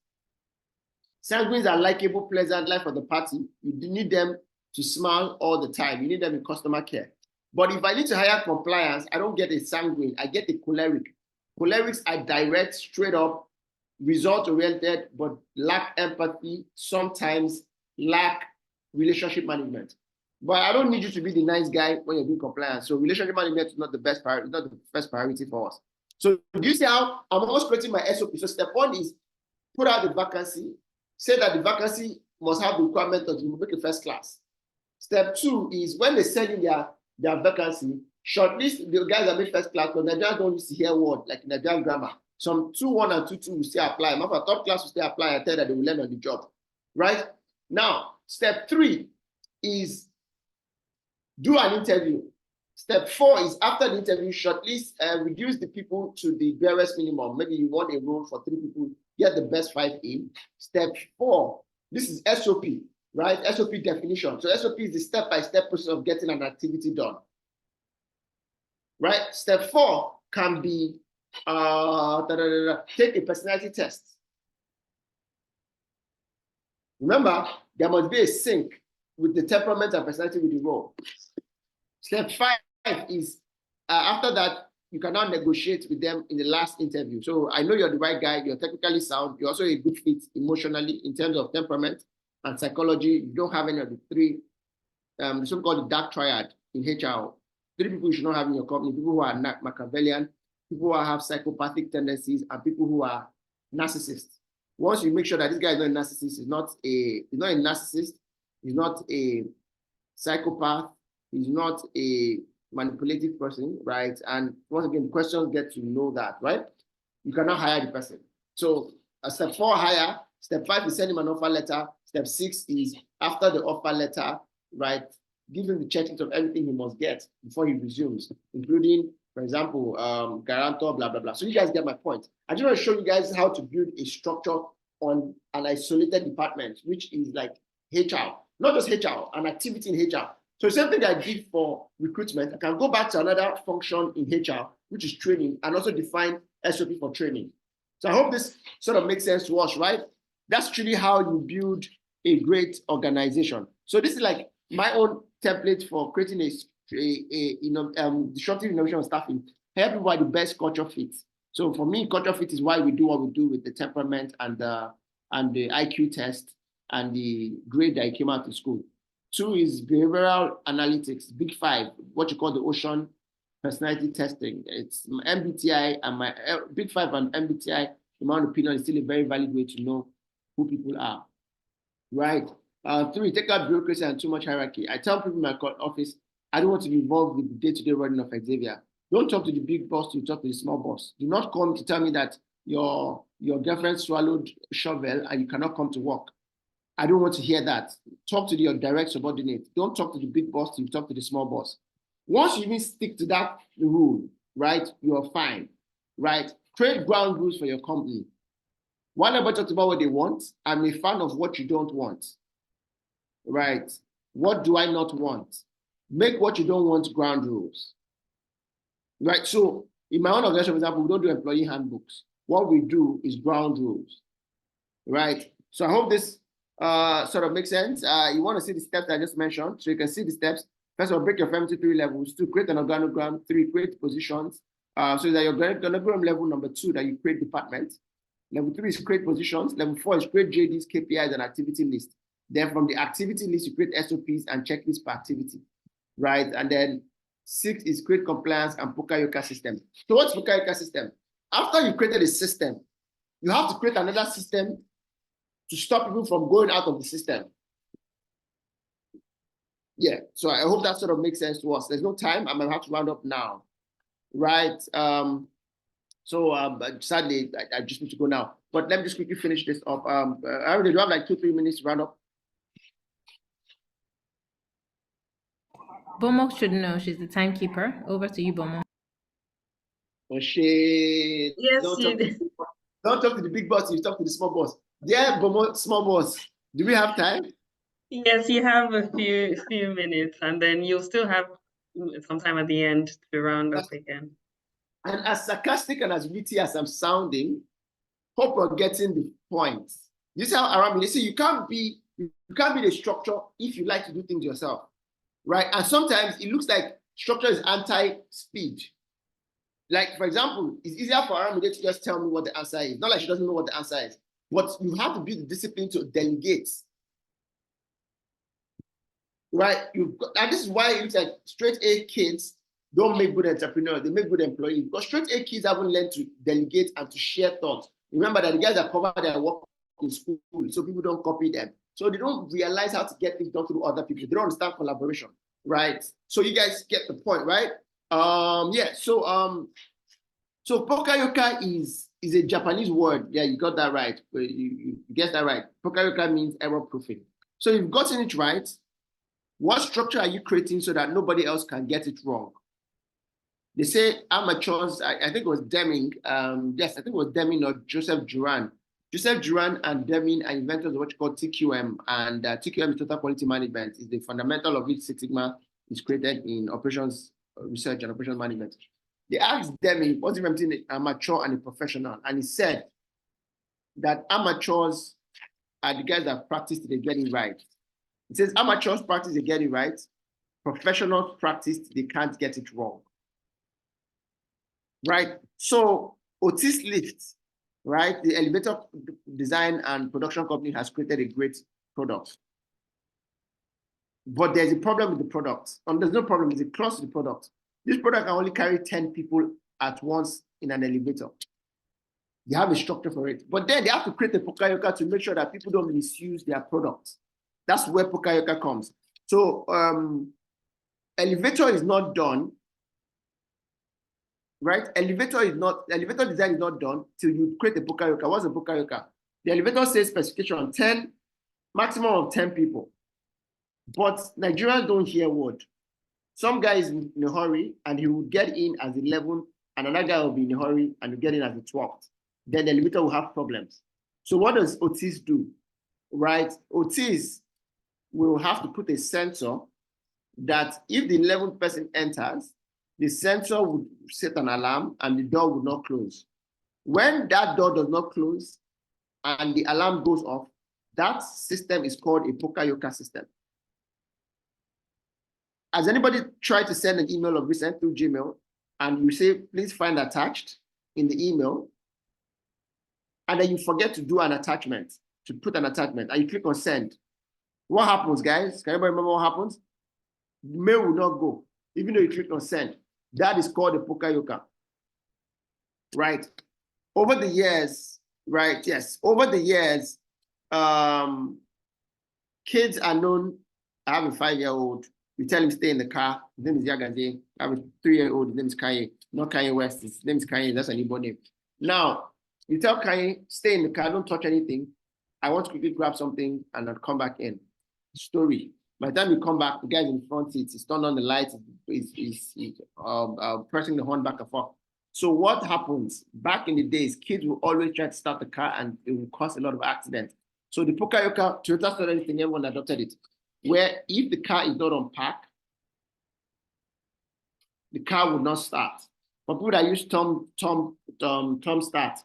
Sanguines are likable, pleasant, life of the party. You need them to smile all the time. You need them in customer care. But if I need to hire compliance, I don't get a sanguine, I get a choleric. Cholerics are direct, straight up, result-oriented, but lack empathy, sometimes lack relationship management. But I don't need you to be the nice guy when you're doing compliance. So relationship management is not the best priority, not the first priority for us. So do you see how I'm always creating my SOP? So step 1 is put out the vacancy, say that the vacancy must have the requirement of you make a first class. Step 2 is when they send in their vacancy, shortlist the guys that make first class, because Nigerians don't used to hear word like Nigerian grammar. Some 2-1 and 2-2 will still apply. Maybe top class will still apply and tell that they will learn on the job. Right? Now, step 3 is do an interview. Step 4 is after the interview, shortlist and reduce the people to the barest minimum. Maybe you want a room for 3 people, get the best 5 in. Step 4, this is SOP, right? SOP definition. So SOP is the step-by-step process of getting an activity done. Right? Step 4 can be take a personality test. Remember, there must be a sync with the temperament and personality with the role. Step 5 is after that, you can now negotiate with them in the last interview. So I know you're the right guy, you're technically sound, you're also a good fit emotionally in terms of temperament and psychology. You don't have any of the three, the so-called dark triad in HR. Three people you should not have in your company: people who are Machiavellian, people who have psychopathic tendencies, and people who are narcissists. Once you make sure that this guy is not a narcissist, he's not a narcissist, he's not a psychopath, he's not a manipulative person, right? And once again, the questions get to know that, right? You cannot hire the person. So step 4, hire. Step 5 is send him an offer letter. Step 6 is after the offer letter, right? Give him the checklist of everything he must get before he resumes, including, for example, guarantor, blah, blah, blah. So you guys get my point. I just want to show you guys how to build a structure on an isolated department, which is like HR, not just HR, an activity in HR. So same thing I did for recruitment, I can go back to another function in HR, which is training, and also define SOP for training. So I hope this sort of makes sense to us, right? That's truly how you build a great organization. So this is like my own template for creating a disruptive innovation of staffing. Help you why the best culture fit. So for me, culture fit is why we do what we do with the temperament and the IQ test and the grade that I came out of school. 2 is behavioral analytics, big 5, what you call the ocean personality testing. It's MBTI, and my big 5 and MBTI, in my opinion, is still a very valid way to know who people are, right? 3, take out bureaucracy and too much hierarchy. I tell people in my office, I don't want to be involved with the day-to-day running of Xavier. Don't talk to the big boss, you talk to the small boss. Do not come to tell me that your girlfriend swallowed shovel and you cannot come to work. I don't want to hear that. Talk to your direct subordinate. Don't talk to the big boss, you talk to the small boss. Once you even stick to that rule, right, you're fine, right? Create ground rules for your company. One ever talked about what they want. I'm a fan of what you don't want, right? What do I not want? Make what you don't want ground rules, right? So in my own organization, for example, we don't do employee handbooks. What we do is ground rules, right? So I hope this sort of makes sense. You want to see the steps I just mentioned, so you can see the steps. First of all, break your firm into 3 levels. 2, create an organogram. 3, create positions. So that your organogram level number 2, that you create departments. Level 3 is create positions. Level 4 is create JDs, KPIs, and activity list. Then from the activity list, you create SOPs and checklists per activity, right? And then 6 is create compliance and Poka-Yoka system. So what's Poka-Yoka system? After you created a system, you have to create another system to stop people from going out of the system. Yeah, so I hope that sort of makes sense to us. There's no time, I'm gonna have to round up now, right? Sadly, I just need to go now. But let me just quickly finish this up. I do have like 2-3 minutes to round up. Bomo should know. She's the timekeeper. Over to you, Bomo. Oh shit! Yes, Don't talk to the big boss. You talk to the small boss. Yeah, Bomo, small boss. Do we have time? Yes, you have a few minutes, and then you'll still have some time at the end to round up again. And as sarcastic and as witty as I'm sounding, hope we're getting the point. This is how around me. See, you can't be the structure if you like to do things yourself, right? And sometimes it looks like structure is anti-speed. Like, for example, it's easier for Aramide to just tell me what the answer is. Not like she doesn't know what the answer is. But you have to build the discipline to delegate. Right? And this is why it looks like straight A kids don't make good entrepreneurs, they make good employees. Because straight A kids haven't learned to delegate and to share thoughts. Remember that the guys that cover their work in school, so people don't copy them. So they don't realize how to get things done through other people. They don't understand collaboration, right? So you guys get the point, right? So Poka-Yoka is a Japanese word. Yeah, you got that right. You guessed that right. Poka-Yoka means error proofing. So you've gotten it right. What structure are you creating so that nobody else can get it wrong? They say amateurs, I think it was Deming. Yes, I think it was Deming or Joseph Juran. Joseph Juran and Deming are inventors of what you call TQM, and TQM is total quality management. Is the fundamental of which Six Sigma is created in operations research and operations management. They asked Deming, what's the difference between an amateur and a professional? And he said that amateurs are the guys that practice till they get it right. It says amateurs practice, they get it right. professional practice, they can't get it wrong. Right? So Otis Lift, right? The elevator design and production company has created a great product. But there's a problem with the product. And there's no problem, it's a clause to the product. This product can only carry 10 people at once in an elevator. They have a structure for it. But then they have to create a Pokayoka to make sure that people don't misuse their products. That's where Pokayoka comes. So elevator is not done, right? Elevator design is not done till you create a Pokayoka. What's a Pokayoka? The elevator says specification 10, maximum of 10 people. But Nigerians don't hear word. Some guy is in a hurry and he will get in as 11th, and another guy will be in a hurry and will get in as the 12th. Then the elevator will have problems. So what does Otis do? Right? Otis will have to put a sensor that if the 11th person enters, the sensor would set an alarm and the door would not close. When that door does not close and the alarm goes off, that system is called a Pokayoka system. Has anybody tried to send an email of recent through Gmail and you say, please find attached in the email, and then you forget to do an attachment, to put an attachment, and you click on send? What happens, guys? Can anybody remember what happens? The mail will not go, even though you click on send. That is called a Pokayoka, right? Over the years, right? Yes, over the years, kids are known. I have a 5-year-old. You tell him stay in the car. His name is Yagande. I have a 3-year-old. His name is Kanye. Not Kanye West. His name is Kanye. That's a newborn name. Now, you tell Kanye, stay in the car. Don't touch anything. I want to quickly grab something and then come back in. Story. By the time you come back, the guy's in front seat. He's turned on the lights. He's pressing the horn back and forth. So what happens? Back in the days, kids will always try to start the car and it will cause a lot of accidents. So the Pokayoka, Toyota started anything, everyone adopted it, where if the car is not on park, the car will not start. For people that use Tom start,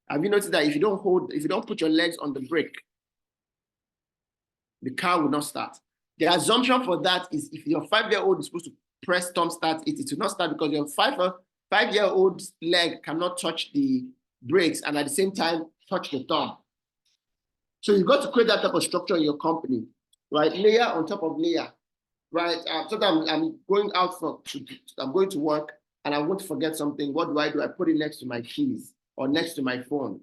have you noticed that if you don't put your legs on the brake, the car will not start? The assumption for that is if your 5-year-old is supposed to press Tom start, it will not start because your 5-year-old's leg cannot touch the brakes and at the same time touch the thumb. So you've got to create that type of structure in your company, right? Layer on top of layer, right? Sometimes I'm going out I'm going to work and I want to forget something. What do? I put it next to my keys or next to my phone,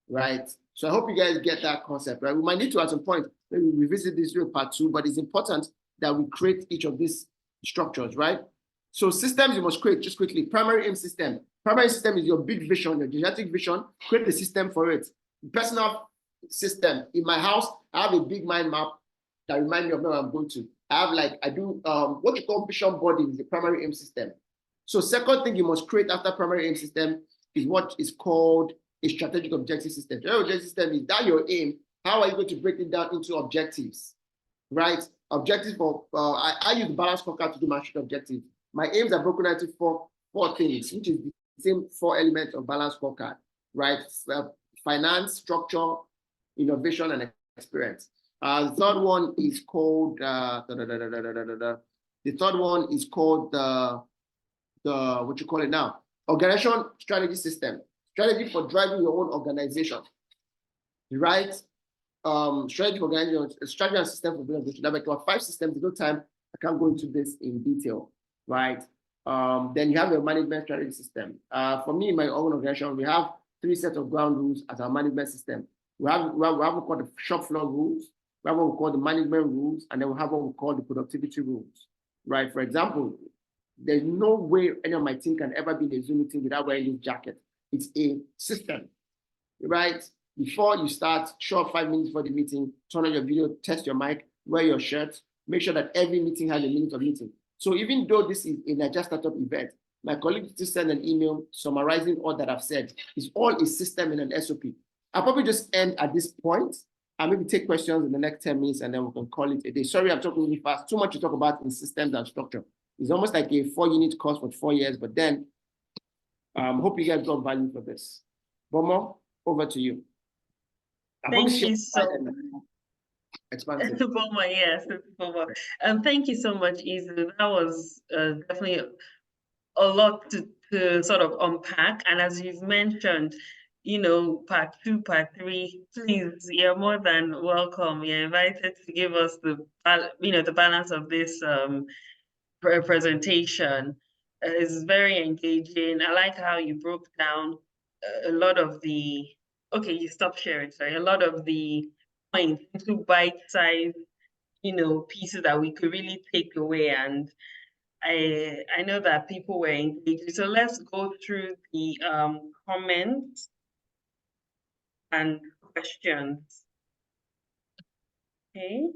right? So I hope you guys get that concept, right? We might need to at some point maybe revisit this during part 2, but it's important that we create each of these structures, right? So systems you must create, just quickly. Primary aim system. Primary system is your big vision, your genetic vision. Create a system for it. Personal system. In my house, I have a big mind map that reminds me of where I'm going to. I do what you call vision boarding is the primary aim system. So second thing you must create after primary aim system is what is called a strategic objective system. Strategic objective system is that your aim. How are you going to break it down into objectives, right? Objectives for, I use the balance scorecard to do my objectives. My aims are broken into four things, which is the same 4 elements of balance scorecard, right? Finance, structure, innovation, and experience. The third one is called what you call it now? Organization strategy system. Strategy for driving your own organization, right? Strategy for organization, strategy and system for business. There are 5 systems. There's no time. I can't go into this in detail, right? Then you have your management strategy system. For me, in my own organization, we have 3 sets of ground rules as our management system. We have what we call the shop floor rules. We have what we call the management rules, and then we have what we call the productivity rules, right? For example, there's no way any of my team can ever be in a Zoom meeting without wearing this jacket. It's a system, right? Before you start, show up 5 minutes for the meeting, turn on your video, test your mic, wear your shirt, make sure that every meeting has a minute of meeting. So even though this is a Nigeria startup event, my colleagues just send an email summarizing all that I've said. It's all a system in an SOP. I'll probably just end at this point and maybe take questions in the next 10 minutes and then we can call it a day. Sorry, I'm talking really fast. Too much to talk about in systems and structure. It's almost like a 4-unit course for 4 years, but then hope you guys got value for this. Bomo, over to you. Thank you so much. Expansive. Uwaoma, yes, Uwaoma. Thank you so much, Eizu. That was definitely a lot to sort of unpack. And as you've mentioned, part 2, part 3, please, you're more than welcome. You're invited to give us the balance of this presentation. It's very engaging. I like how you broke down a lot of the, okay, you stopped sharing, sorry, a lot of the points into bite-sized, pieces that we could really take away. And I know that people were engaged. So let's go through the comments and questions. Okay.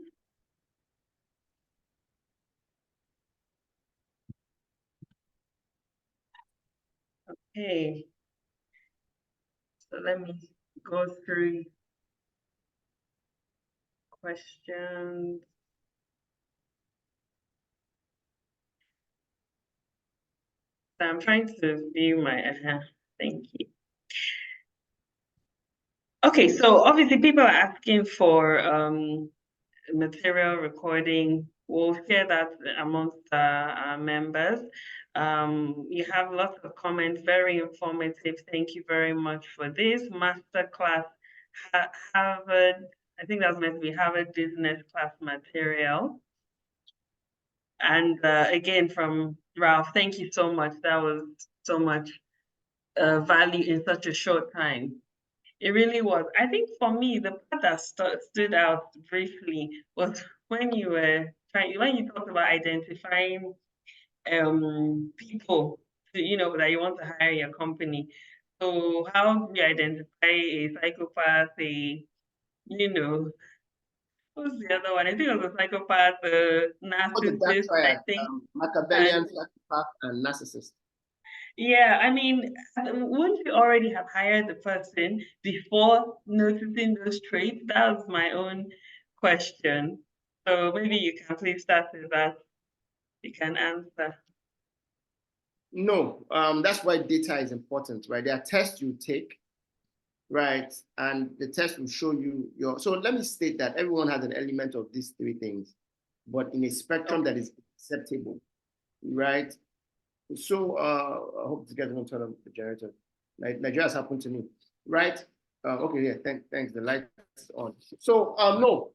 Okay. So let me go through questions. So I'm trying to view my, thank you. Okay, so obviously people are asking for material recording. We'll share that amongst our members. You have lots of comments, very informative. Thank you very much for this. Masterclass Harvard, I think that's meant to be Harvard Business Class material. And again, from Ralph, thank you so much. That was so much value in such a short time. It really was. I think for me, the part that stood out briefly was when you talked about identifying people that you want to hire your company. So how do you identify a psychopath, who's the other one? I think it was a psychopath, narcissist, I think. Machiavellian, psychopath, and narcissist. Yeah, I mean, wouldn't you already have hired the person before noticing those traits? That was my own question. So maybe you can please start with that. You can answer. No, that's why data is important, right? There are tests you take, right? And the test will show you so let me state that everyone has an element of these three things, but in a spectrum that is acceptable, right? So I hope this guys won't turn on the generator. Nigeria has happened to me, right? Okay, yeah, thanks. The light's on. So no,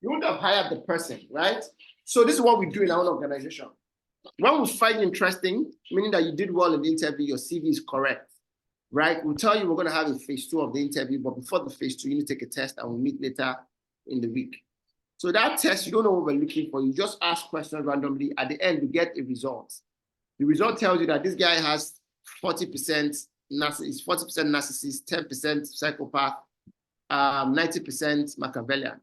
you wouldn't have hired the person, right? So this is what we do in our own organization. When we find interesting, meaning that you did well in the interview, your CV is correct, right? We'll tell you we're going to have a phase 2 of the interview, but before the phase 2, you need to take a test and we'll meet later in the week. So that test, you don't know what we're looking for. You just ask questions randomly. At the end, you get a result. The result tells you that this guy has 40% narcissist, 10% psychopath, 90% Machiavellian.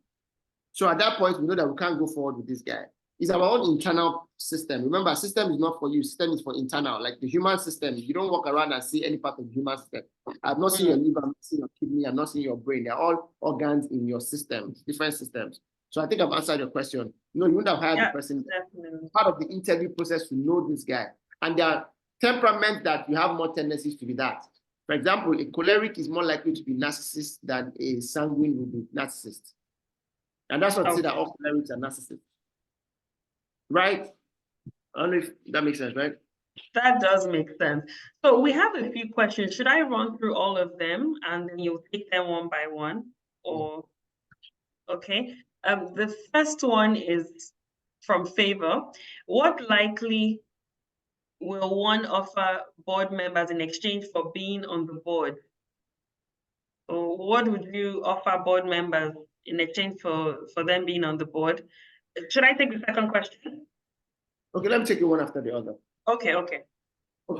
So at that point, we know that we can't go forward with this guy. It's our own internal system. Remember, system is not for you. System is for internal. Like the human system, you don't walk around and see any part of the human system. I've not seen your liver, I've not seen your kidney, I've not seen your brain. They're all organs in your systems, different systems. So I think I've answered your question. No, you wouldn't have hired the person. Definitely. Part of the interview process to know this guy. And their temperament that you have more tendencies to be that. For example, a choleric is more likely to be narcissist than a sanguine would be narcissist. And that's not to say that all cholerics are narcissists. Right? I don't know if that makes sense, right? That does make sense. So we have a few questions. Should I run through all of them and then you'll take them one by one? Or okay. The first one is from Favor. What likely will one offer board members in exchange for being on the board? So what would you offer board members in exchange for them being on the board? Should I take the second question? Okay, let me take it one after the other. Okay. Okay,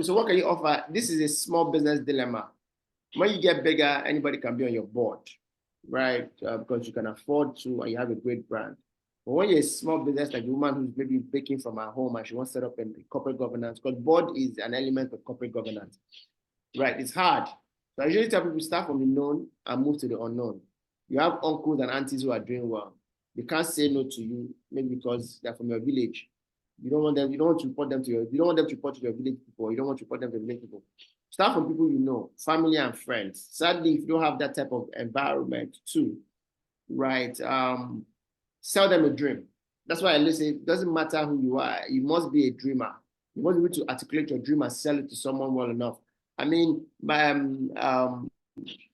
so what can you offer? This is a small business dilemma. When you get bigger, anybody can be on your board, right? Because you can afford to and you have a great brand. But when you're a small business, like a woman who's maybe baking from her home and she wants to set up a corporate governance, because board is an element of corporate governance, right? It's hard. So I usually tell people start from the known and move to the unknown. You have uncles and aunties who are doing well. They can't say no to you, maybe because they're from your village. You don't want to report them to you don't want them to report to your village people, you don't want to report them to the village people. Start from people you know, family and friends. Sadly, if you don't have that type of environment too, right? Sell them a dream. That's why I listen. It doesn't matter who you are. You must be a dreamer. You must be able to articulate your dream and sell it to someone well enough. I mean,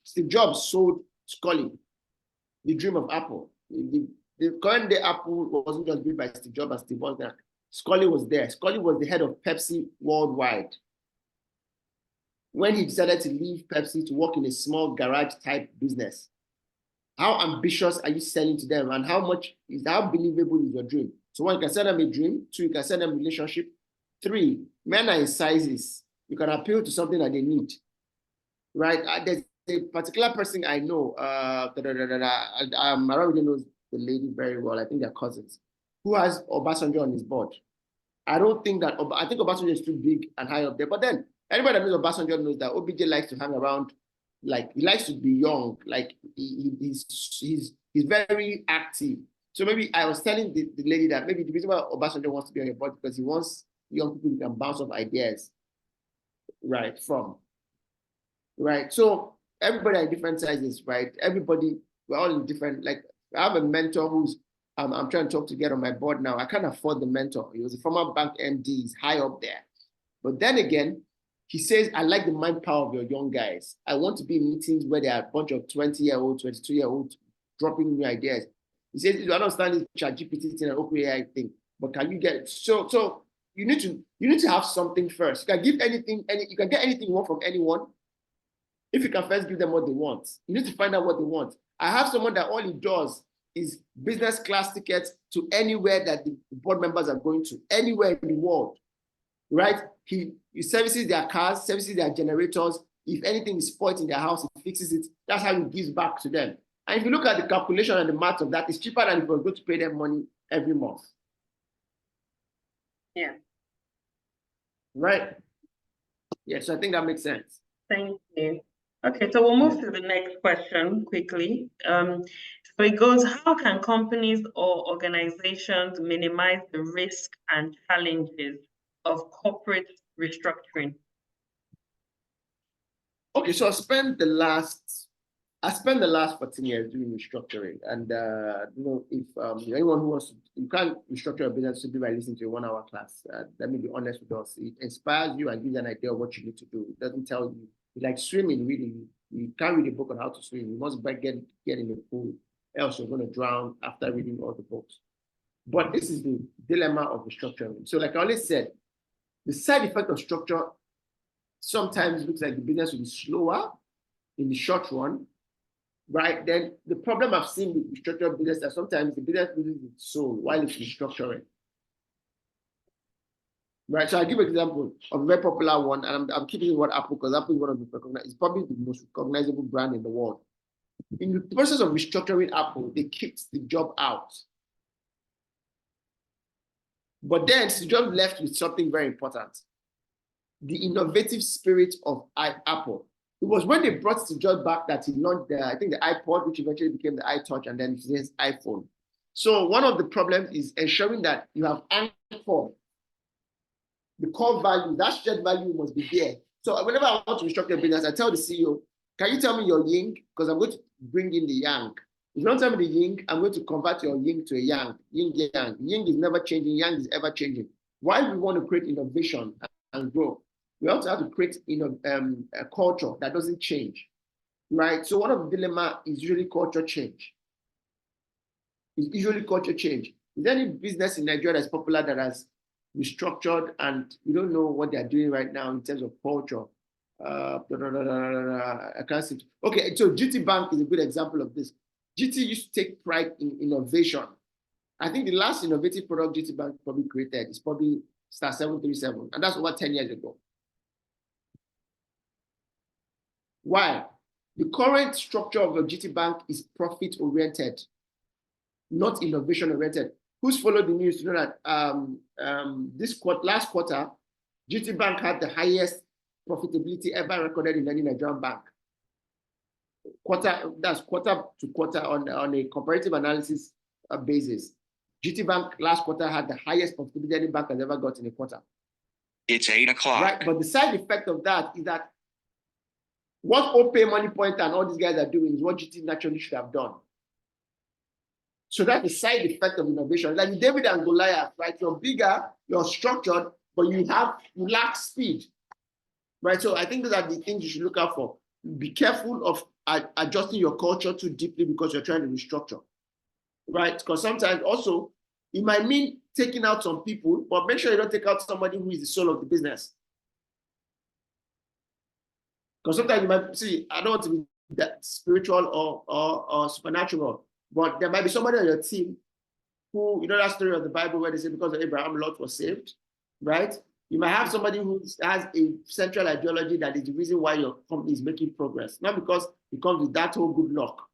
Steve Jobs sold Scully, the dream of Apple. The current day Apple wasn't just built by Steve Jobs and Steve Wozniak. Scully was there. Scully was the head of Pepsi worldwide. When he decided to leave Pepsi to work in a small garage type business, how ambitious are you selling to them, and how believable is your dream? So one, you can sell them a dream. Two, you can sell them a relationship. Three, men are in sizes. You can appeal to something that they need, right? There's a particular person I know, I don't really know the lady very well. I think they're cousins, who has Obasanjo on his board. I think Obasanjo is too big and high up there. But then anybody that knows Obasanjo knows that OBJ likes to hang around, like he likes to be young, like he's very active. So maybe I was telling the lady that maybe the reason why Obasanjo wants to be on your board because he wants young people who can bounce off ideas, right, from. Right. So everybody are different sizes, right? We're all in different, like I have a mentor who's I'm trying to talk to get on my board now. I can't afford the mentor. He was a former bank MD, he's high up there. But then again, he says, I like the mind power of your young guys. I want to be in meetings where there are a bunch of 20-year-olds, 22-year-olds dropping new ideas. He says, I understand this ChatGPT thing and OpenAI thing, but can you get so you need to have something first. You can give you can get anything you want from anyone if you can first give them what they want. You need to find out what they want. I have someone that all he does is business class tickets to anywhere that the board members are going to, anywhere in the world, right? He services their cars, services their generators. If anything is spoiled in their house, he fixes it. That's how he gives back to them. And if you look at the calculation and the math of that, it's cheaper than if you're going to pay them money every month. Yeah. Right? Yeah, so I think that makes sense. Thank you. Okay, so we'll move to the next question quickly. So it goes, how can companies or organizations minimize the risk and challenges of corporate restructuring? Okay, so I spent the last 14 years doing restructuring, and if anyone who wants to, you can't restructure a business simply by listening to a 1-hour class. Let me be honest with us. It inspires you and gives you an idea of what you need to do. It doesn't tell you. It's like swimming, reading. You can't read a book on how to swim. You must get in the pool, else you're going to drown after reading all the books. But this is the dilemma of restructuring. So, like I always said, the side effect of structure sometimes looks like the business will be slower in the short run. Right, then the problem I've seen with restructured business is that sometimes the business loses its soul while it's restructuring. Right, so I'll give an example of a very popular one, and I'm keeping what Apple, because Apple is one of the it's probably the most recognizable brand in the world. In the process of restructuring Apple, they kicked the job out. But then the job left with something very important: the innovative spirit of Apple. It was when they brought Steve Jobs back that he launched I think the iPod, which eventually became the iTouch, and then his iPhone. So one of the problems is ensuring that you have anchored the core value. That shared value must be there. So whenever I want to restructure a business, I tell the CEO, can you tell me your yin? Because I'm going to bring in the yang. If you don't tell me the yin, I'm going to convert your yin to a yang. Yin yang. Yin is never changing. Yang is ever changing. Why we want to create innovation and grow? We also have to create a culture that doesn't change, right? So one of the dilemma is usually culture change. Is there any business in Nigeria that's popular that has restructured and you don't know what they're doing right now in terms of culture? I can't see. Okay, so GT Bank is a good example of this. GT used to take pride in innovation. I think the last innovative product GT Bank probably created is probably Star 737, and that's over 10 years ago. Why? The current structure of the GT Bank is profit-oriented, not innovation-oriented. Who's followed the news to know that last quarter, GT Bank had the highest profitability ever recorded in any Nigerian bank. That's quarter to quarter on a comparative analysis basis. GT Bank last quarter had the highest profitability any bank has ever got in a quarter. It's 8 o'clock. Right, but the side effect of that is that what OPay, Money Point, and all these guys are doing is what GT naturally should have done. So that's the side effect of innovation. Like David and Goliath, right? You're bigger, you're structured, but you lack speed, right? So I think those are the things you should look out for. Be careful of adjusting your culture too deeply because you're trying to restructure, right? Because sometimes also it might mean taking out some people, but make sure you don't take out somebody who is the soul of the business. Because sometimes you might see, I don't want to be that spiritual or supernatural, but there might be somebody on your team who, you know that story of the Bible where they say because of Abraham, Lot was saved, right? You might have somebody who has a central ideology that is the reason why your company is making progress, not because it comes with that whole good luck,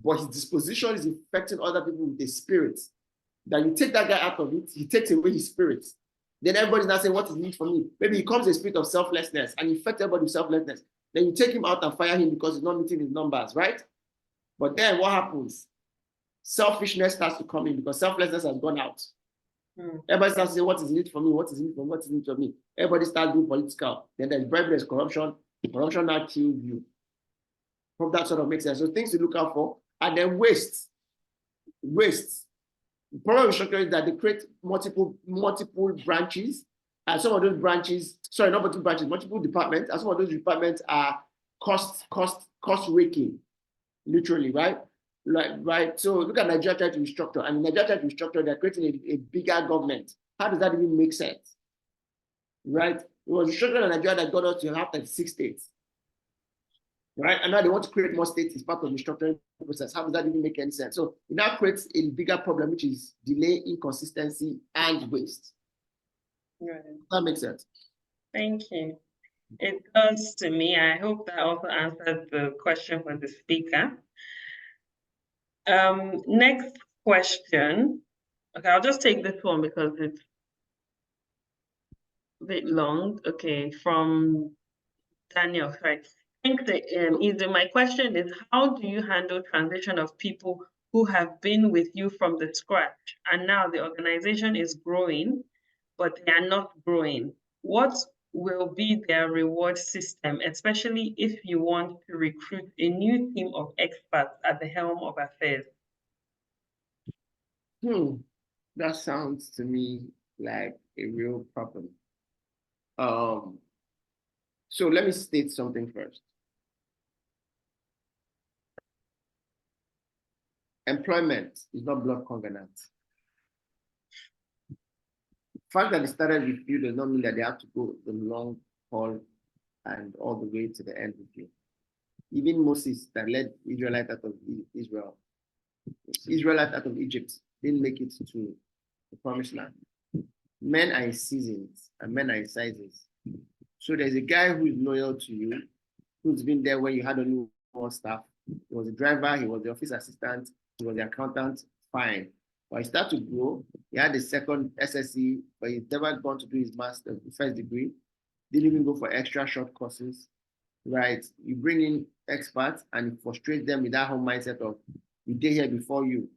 but his disposition is affecting other people with a spirit. That you take that guy out of it, he takes away his spirit. Then everybody's not saying, what is need for me? Maybe he comes a spirit of selflessness and infects everybody with selflessness. Then you take him out and fire him because he's not meeting his numbers, right? But then what happens? Selfishness starts to come in because selflessness has gone out. Everybody starts to say, what is need for me? What is need for me? What is need for me? Everybody starts doing political. Then there's bribery, there's corruption. Corruption now kills you. Hope that sort of makes sense. So things to look out for. And then waste. Waste. The problem with structure is that they create multiple branches, and some of those branches, sorry, not multiple branches, multiple departments, and some of those departments are cost raking, literally, right? Right. So look at Nigeria trying to restructure, and Nigeria trying to restructure, they're creating a bigger government. How does that even make sense? Right? It was restructuring in Nigeria that got us to have 36 states. Right? And now they want to create more states as part of the restructuring process. How does that even make any sense? So it now creates a bigger problem, which is delay, inconsistency, and waste. Right. That makes sense. Thank you. It does to me. I hope that also answered the question for the speaker. Next question. Okay, I'll just take this one because it's a bit long. Okay, from Daniel, right? Thanks, Eizu. My question is, how do you handle transition of people who have been with you from the scratch and now the organization is growing, but they are not growing? What will be their reward system, especially if you want to recruit a new team of experts at the helm of affairs? That sounds to me like a real problem. So let me state something first. Employment is not blood covenant. The fact that they started with you does not mean that they have to go the long haul and all the way to the end with you. Even Moses that led Israelite out of Israel, Israelite out of Egypt, didn't make it to the promised land. Men are in seasons and men are in sizes. So there's a guy who is loyal to you, who's been there when you had only one staff. He was a driver, he was the office assistant, he was the accountant, fine. But he started to grow. He had the second SSE, but he's never gone to do his master, first degree. Didn't even go for extra short courses, right? You bring in experts and you frustrate them with that whole mindset of, we did here before you.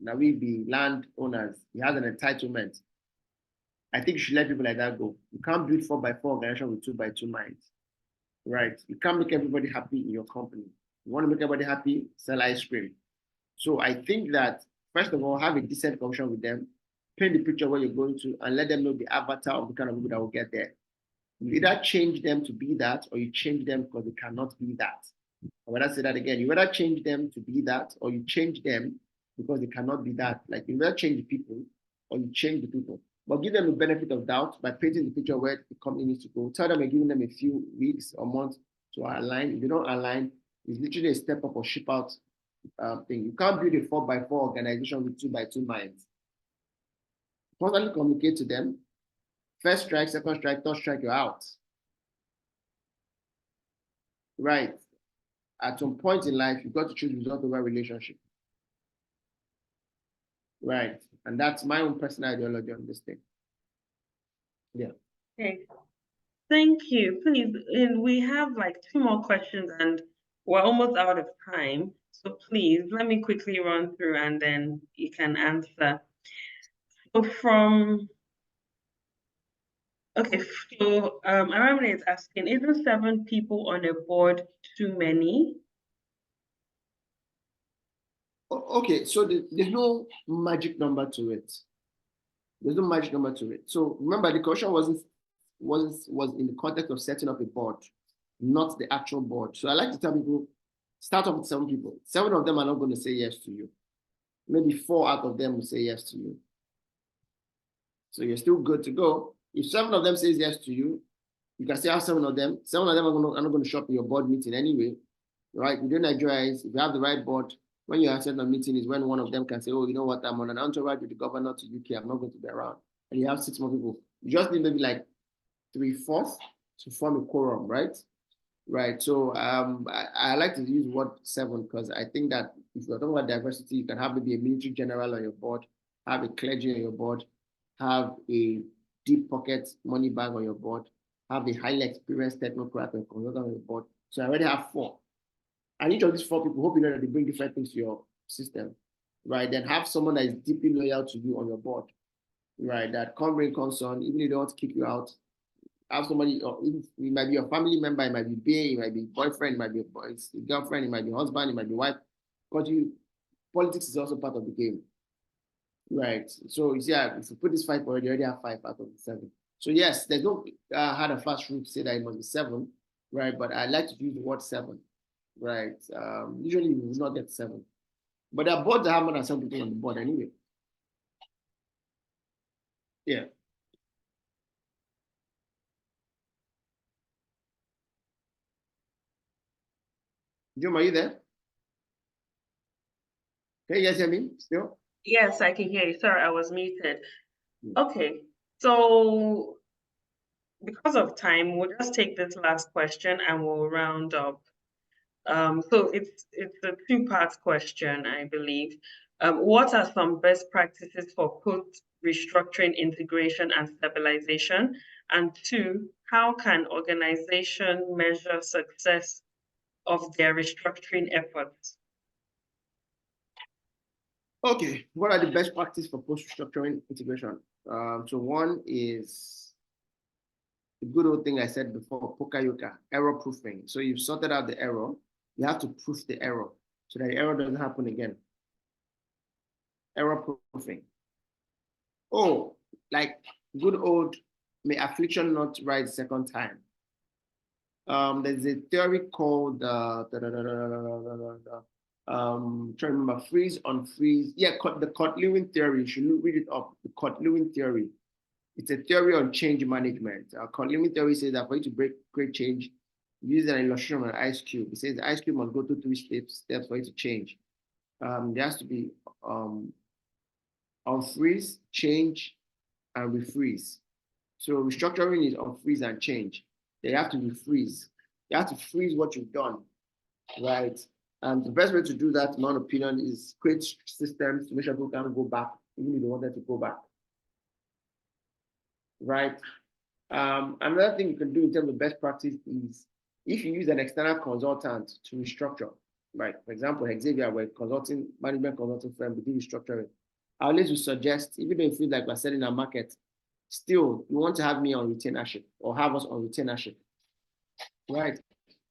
Now we be land owners. He has an entitlement. I think you should let people like that go. You can't build 4x4 organization with 2x2 minds, right? You can't make everybody happy in your company. You want to make everybody happy, sell ice cream. So I think that, first of all, have a decent conversation with them, paint the picture where you're going to, and let them know the avatar of the kind of people that will get there. You either change them to be that, or you change them because they cannot be that. When I say that again, you either change them to be that, or you change them because they cannot be that. Like you either change the people, or you change the people. But give them the benefit of doubt by painting the picture where the company needs to go. Tell them and giving them a few weeks or months to align. If they don't align, it's literally a step up or ship out thing. You can't build a 4x4 organization with 2x2 minds. Constantly communicate to them. First strike, second strike, third strike, you're out. Right. At some point in life, you've got to choose result over relationship. Right. And that's my own personal ideology on this thing. Yeah. Okay. Thank you. Please, we have like 2 more questions and we're almost out of time. So please, let me quickly run through and then you can answer. So Aramile is asking, isn't 7 people on a board too many? Okay, so there's no magic number to it. There's no magic number to it. So remember, the question was in the context of setting up a board, not the actual board. So I like to tell people, start off with 7 people. 7 of them are not going to say yes to you. Maybe 4 out of them will say yes to you. So you're still good to go. If 7 of them says yes to you, you can still have 7 of them. 7 of them are not going to show up in your board meeting anyway, right? We do Nigeria is, if you have the right board, when you attend a meeting is when one of them can say, oh, you know what, I'm on an entourage with the governor to UK, I'm not going to be around. And you have 6 more people. You just need maybe like 3/4 to form a quorum, right? Right. So I like to use word 7 because I think that if you're talking about diversity, you can have maybe a military general on your board, have a clergy on your board, have a deep pocket money bag on your board, have a highly experienced technocrat and consultant on your board. So I already have 4. And each of these 4 people, hope you know that they bring different things to your system, right? Then have someone that is deeply loyal to you on your board, right? That can't bring concern, even if they want to kick you out. Have somebody, or it might be your family member, it might be bae, it might be boyfriend, it might be a girlfriend, it might be husband, it might be wife. But politics is also part of the game, right? So yeah, if you put this 5 already, you already have 5 out of the 7. So yes, there's no hard and fast rule to say that it must be 7, right? But I like to use the word 7, right? Usually you will not get 7, but there are boards that have more than 7 people on the board anyway. Yeah. Jim, are you there? Can you guys hear me still? Yes, I can hear you. Sorry, I was muted. Okay, so because of time, we'll just take this last question and we'll round up. So it's a 2-part question, I believe. What are some best practices for post-restructuring integration and stabilization? And 2, how can organization measure success of their restructuring efforts? Okay, what are the best practices for post-restructuring integration? So one is the good old thing I said before, pokayoka, error proofing. So you've sorted out the error, you have to proof the error so that the error doesn't happen again. Error proofing. Oh, like good old, may affliction not rise second time. There's a theory called trying to remember, freeze on freeze. Yeah, the Cort-Lewin theory. You should read it up. The Cort-Lewin theory. It's a theory on change management. Cort-Lewin theory says that for you to create change, use an illustration of an ice cube. It says the ice cube must go through 3 steps for it to change. There has to be unfreeze, change, and refreeze. So restructuring is unfreeze and change. They have to refreeze. You have to freeze what you've done, right? And the best way to do that, in my opinion, is create systems to make sure people can go back, even if they wanted to go back, right? Another thing you can do in terms of best practice is if you use an external consultant to restructure, right? For example, Xavier, we're management consulting firm, we do restructuring. I always would suggest, even though you feel like we're selling a market, still, you want to have me on retainership or have us on retainership, right?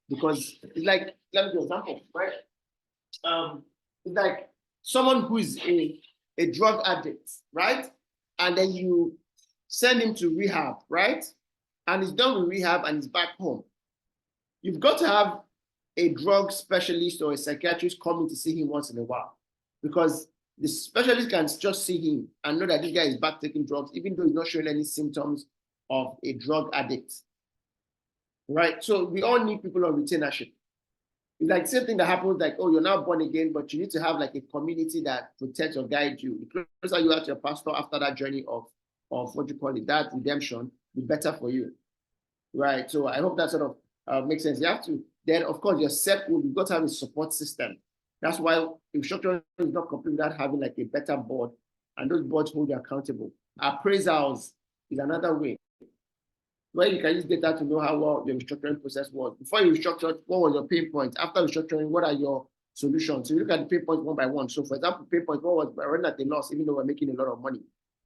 Because it's like, let me give an example, right? It's like someone who is a drug addict, right? And then you send him to rehab, right? And he's done with rehab and he's back home. You've got to have a drug specialist or a psychiatrist coming to see him once in a while, because the specialist can just see him and know that this guy is back taking drugs, even though he's not showing any symptoms of a drug addict, right? So we all need people on retainership. It's like the same thing that happens, like, oh, you're now born again, but you need to have like a community that protects or guides you. The closer you are to your pastor after that journey of what you call it, that redemption, the better for you, right? So I hope that sort of makes sense. You have to, then of course, your circle, you've got to have a support system. That's why restructuring is not complete without having like a better board, and those boards hold you accountable. Appraisals is another way where you can use data to know how well your restructuring process was. Before you restructured, what was your pain points? After restructuring, what are your solutions? So you look at the pain points one by one. So for example, pain point, what was running at a loss, even though we're making a lot of money,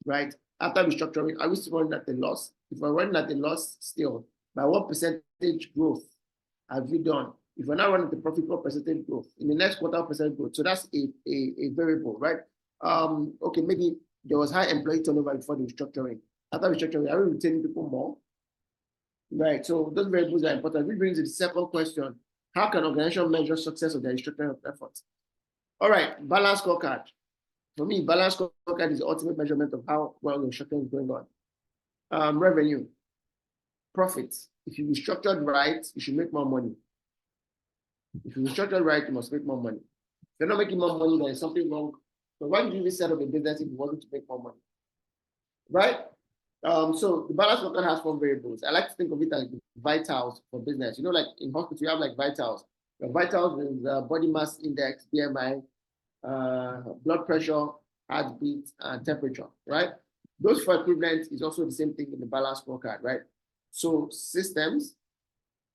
right? After restructuring, are we still running at a loss? If we're running at a loss still, by what percentage growth have you done? If we're not running the profit, what percentage growth? In the next quarter, percent growth. So that's a variable, right? Okay, maybe there was high employee turnover before the restructuring. After restructuring, are we retaining people more? Right, so those variables are important. Which brings to the second question. How can organization measure success of their restructuring efforts? All right, balance scorecard. For me, balance scorecard is the ultimate measurement of how well the restructuring is going on. Revenue, profits. If you restructured right, you should make more money. If you restructured right, you must make more money. If you're not making more money, there is something wrong. So why did you even set up a business if you wanted to make more money? Right? So the balance scorecard has 4 variables. I like to think of it as vitals for business. You know, like in hospital, you have like vitals. The vitals is body mass index, BMI, blood pressure, heartbeat, and temperature, right? Those 4 equivalents is also the same thing in the balance scorecard, right? So systems.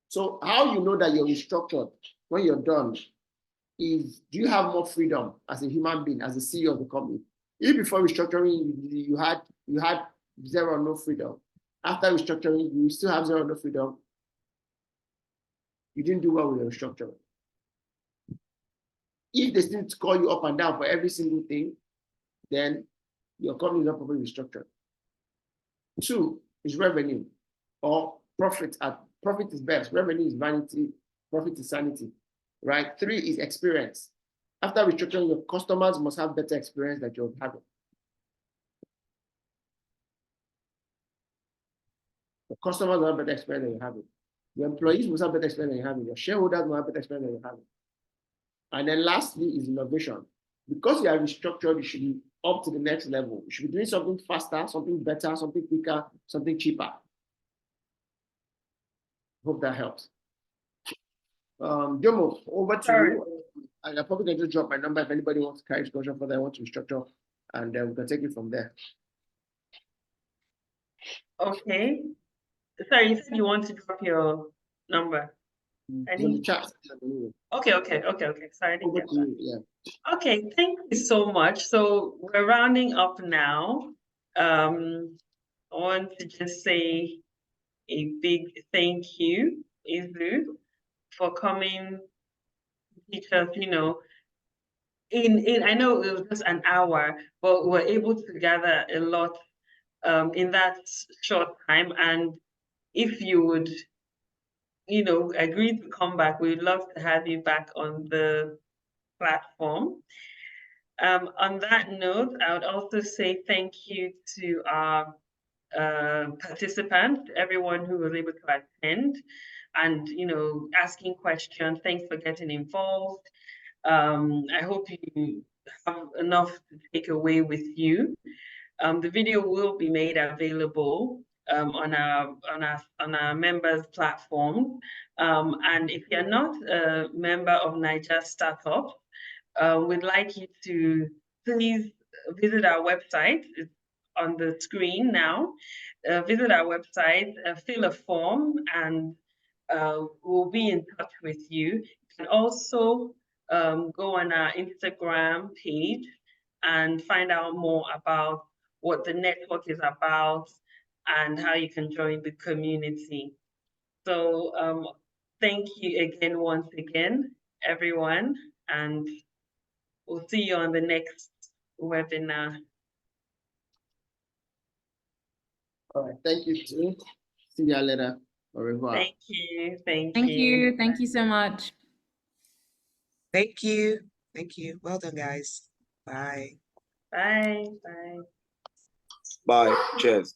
So how you know that you're restructured when you're done is, do you have more freedom as a human being, as a CEO of the company? If before restructuring you had 0 or no freedom, after restructuring you still have 0 or no freedom, you didn't do well with your restructuring. If they still call you up and down for every single thing, then your company is not properly restructured. 2 is revenue or profit. Profit is best, revenue is vanity, profit is sanity, right? 3 is experience. After restructuring, your customers must have better experience than you're having. The customers will have better experience than you're having. Your employees must have better experience than you're having. Your shareholders will have better experience than you're having. And then lastly is innovation. Because you are restructured, you should be up to the next level. You should be doing something faster, something better, something quicker, something cheaper. Hope that helps. Jomo, over to you. I'm probably going to just drop my number if anybody wants to carry discussion further, I want to restructure, and we can take it from there. Okay. Sorry, you said you want to drop your number. In the chat. Okay. Sorry, I didn't get that. Yeah. Okay, thank you so much. So we're rounding up now. I want to just say a big thank you, Eizu, for coming to teach us, you know, in I know it was just an hour, but we're able to gather a lot in that short time. And if you would, you know, agree to come back, we'd love to have you back on the platform. On that note, I would also say thank you to our participants, everyone who was able to attend and, you know, asking questions. Thanks for getting involved. I hope you have enough to take away with you. The video will be made available on our members platform. And if you're not a member of Niger Startup, we'd like you to please visit our website. It's on the screen now. Visit our website, fill a form, and we'll be in touch with you. You can also go on our Instagram page and find out more about what the network is about and how you can join the community. So thank you again, once again, everyone, and we'll see you on the next webinar. All right, thank you too. See you later. Au revoir. Thank you. Thank you so much. Thank you. Thank you. Well done, guys. Bye. Bye. Bye. Bye. Cheers.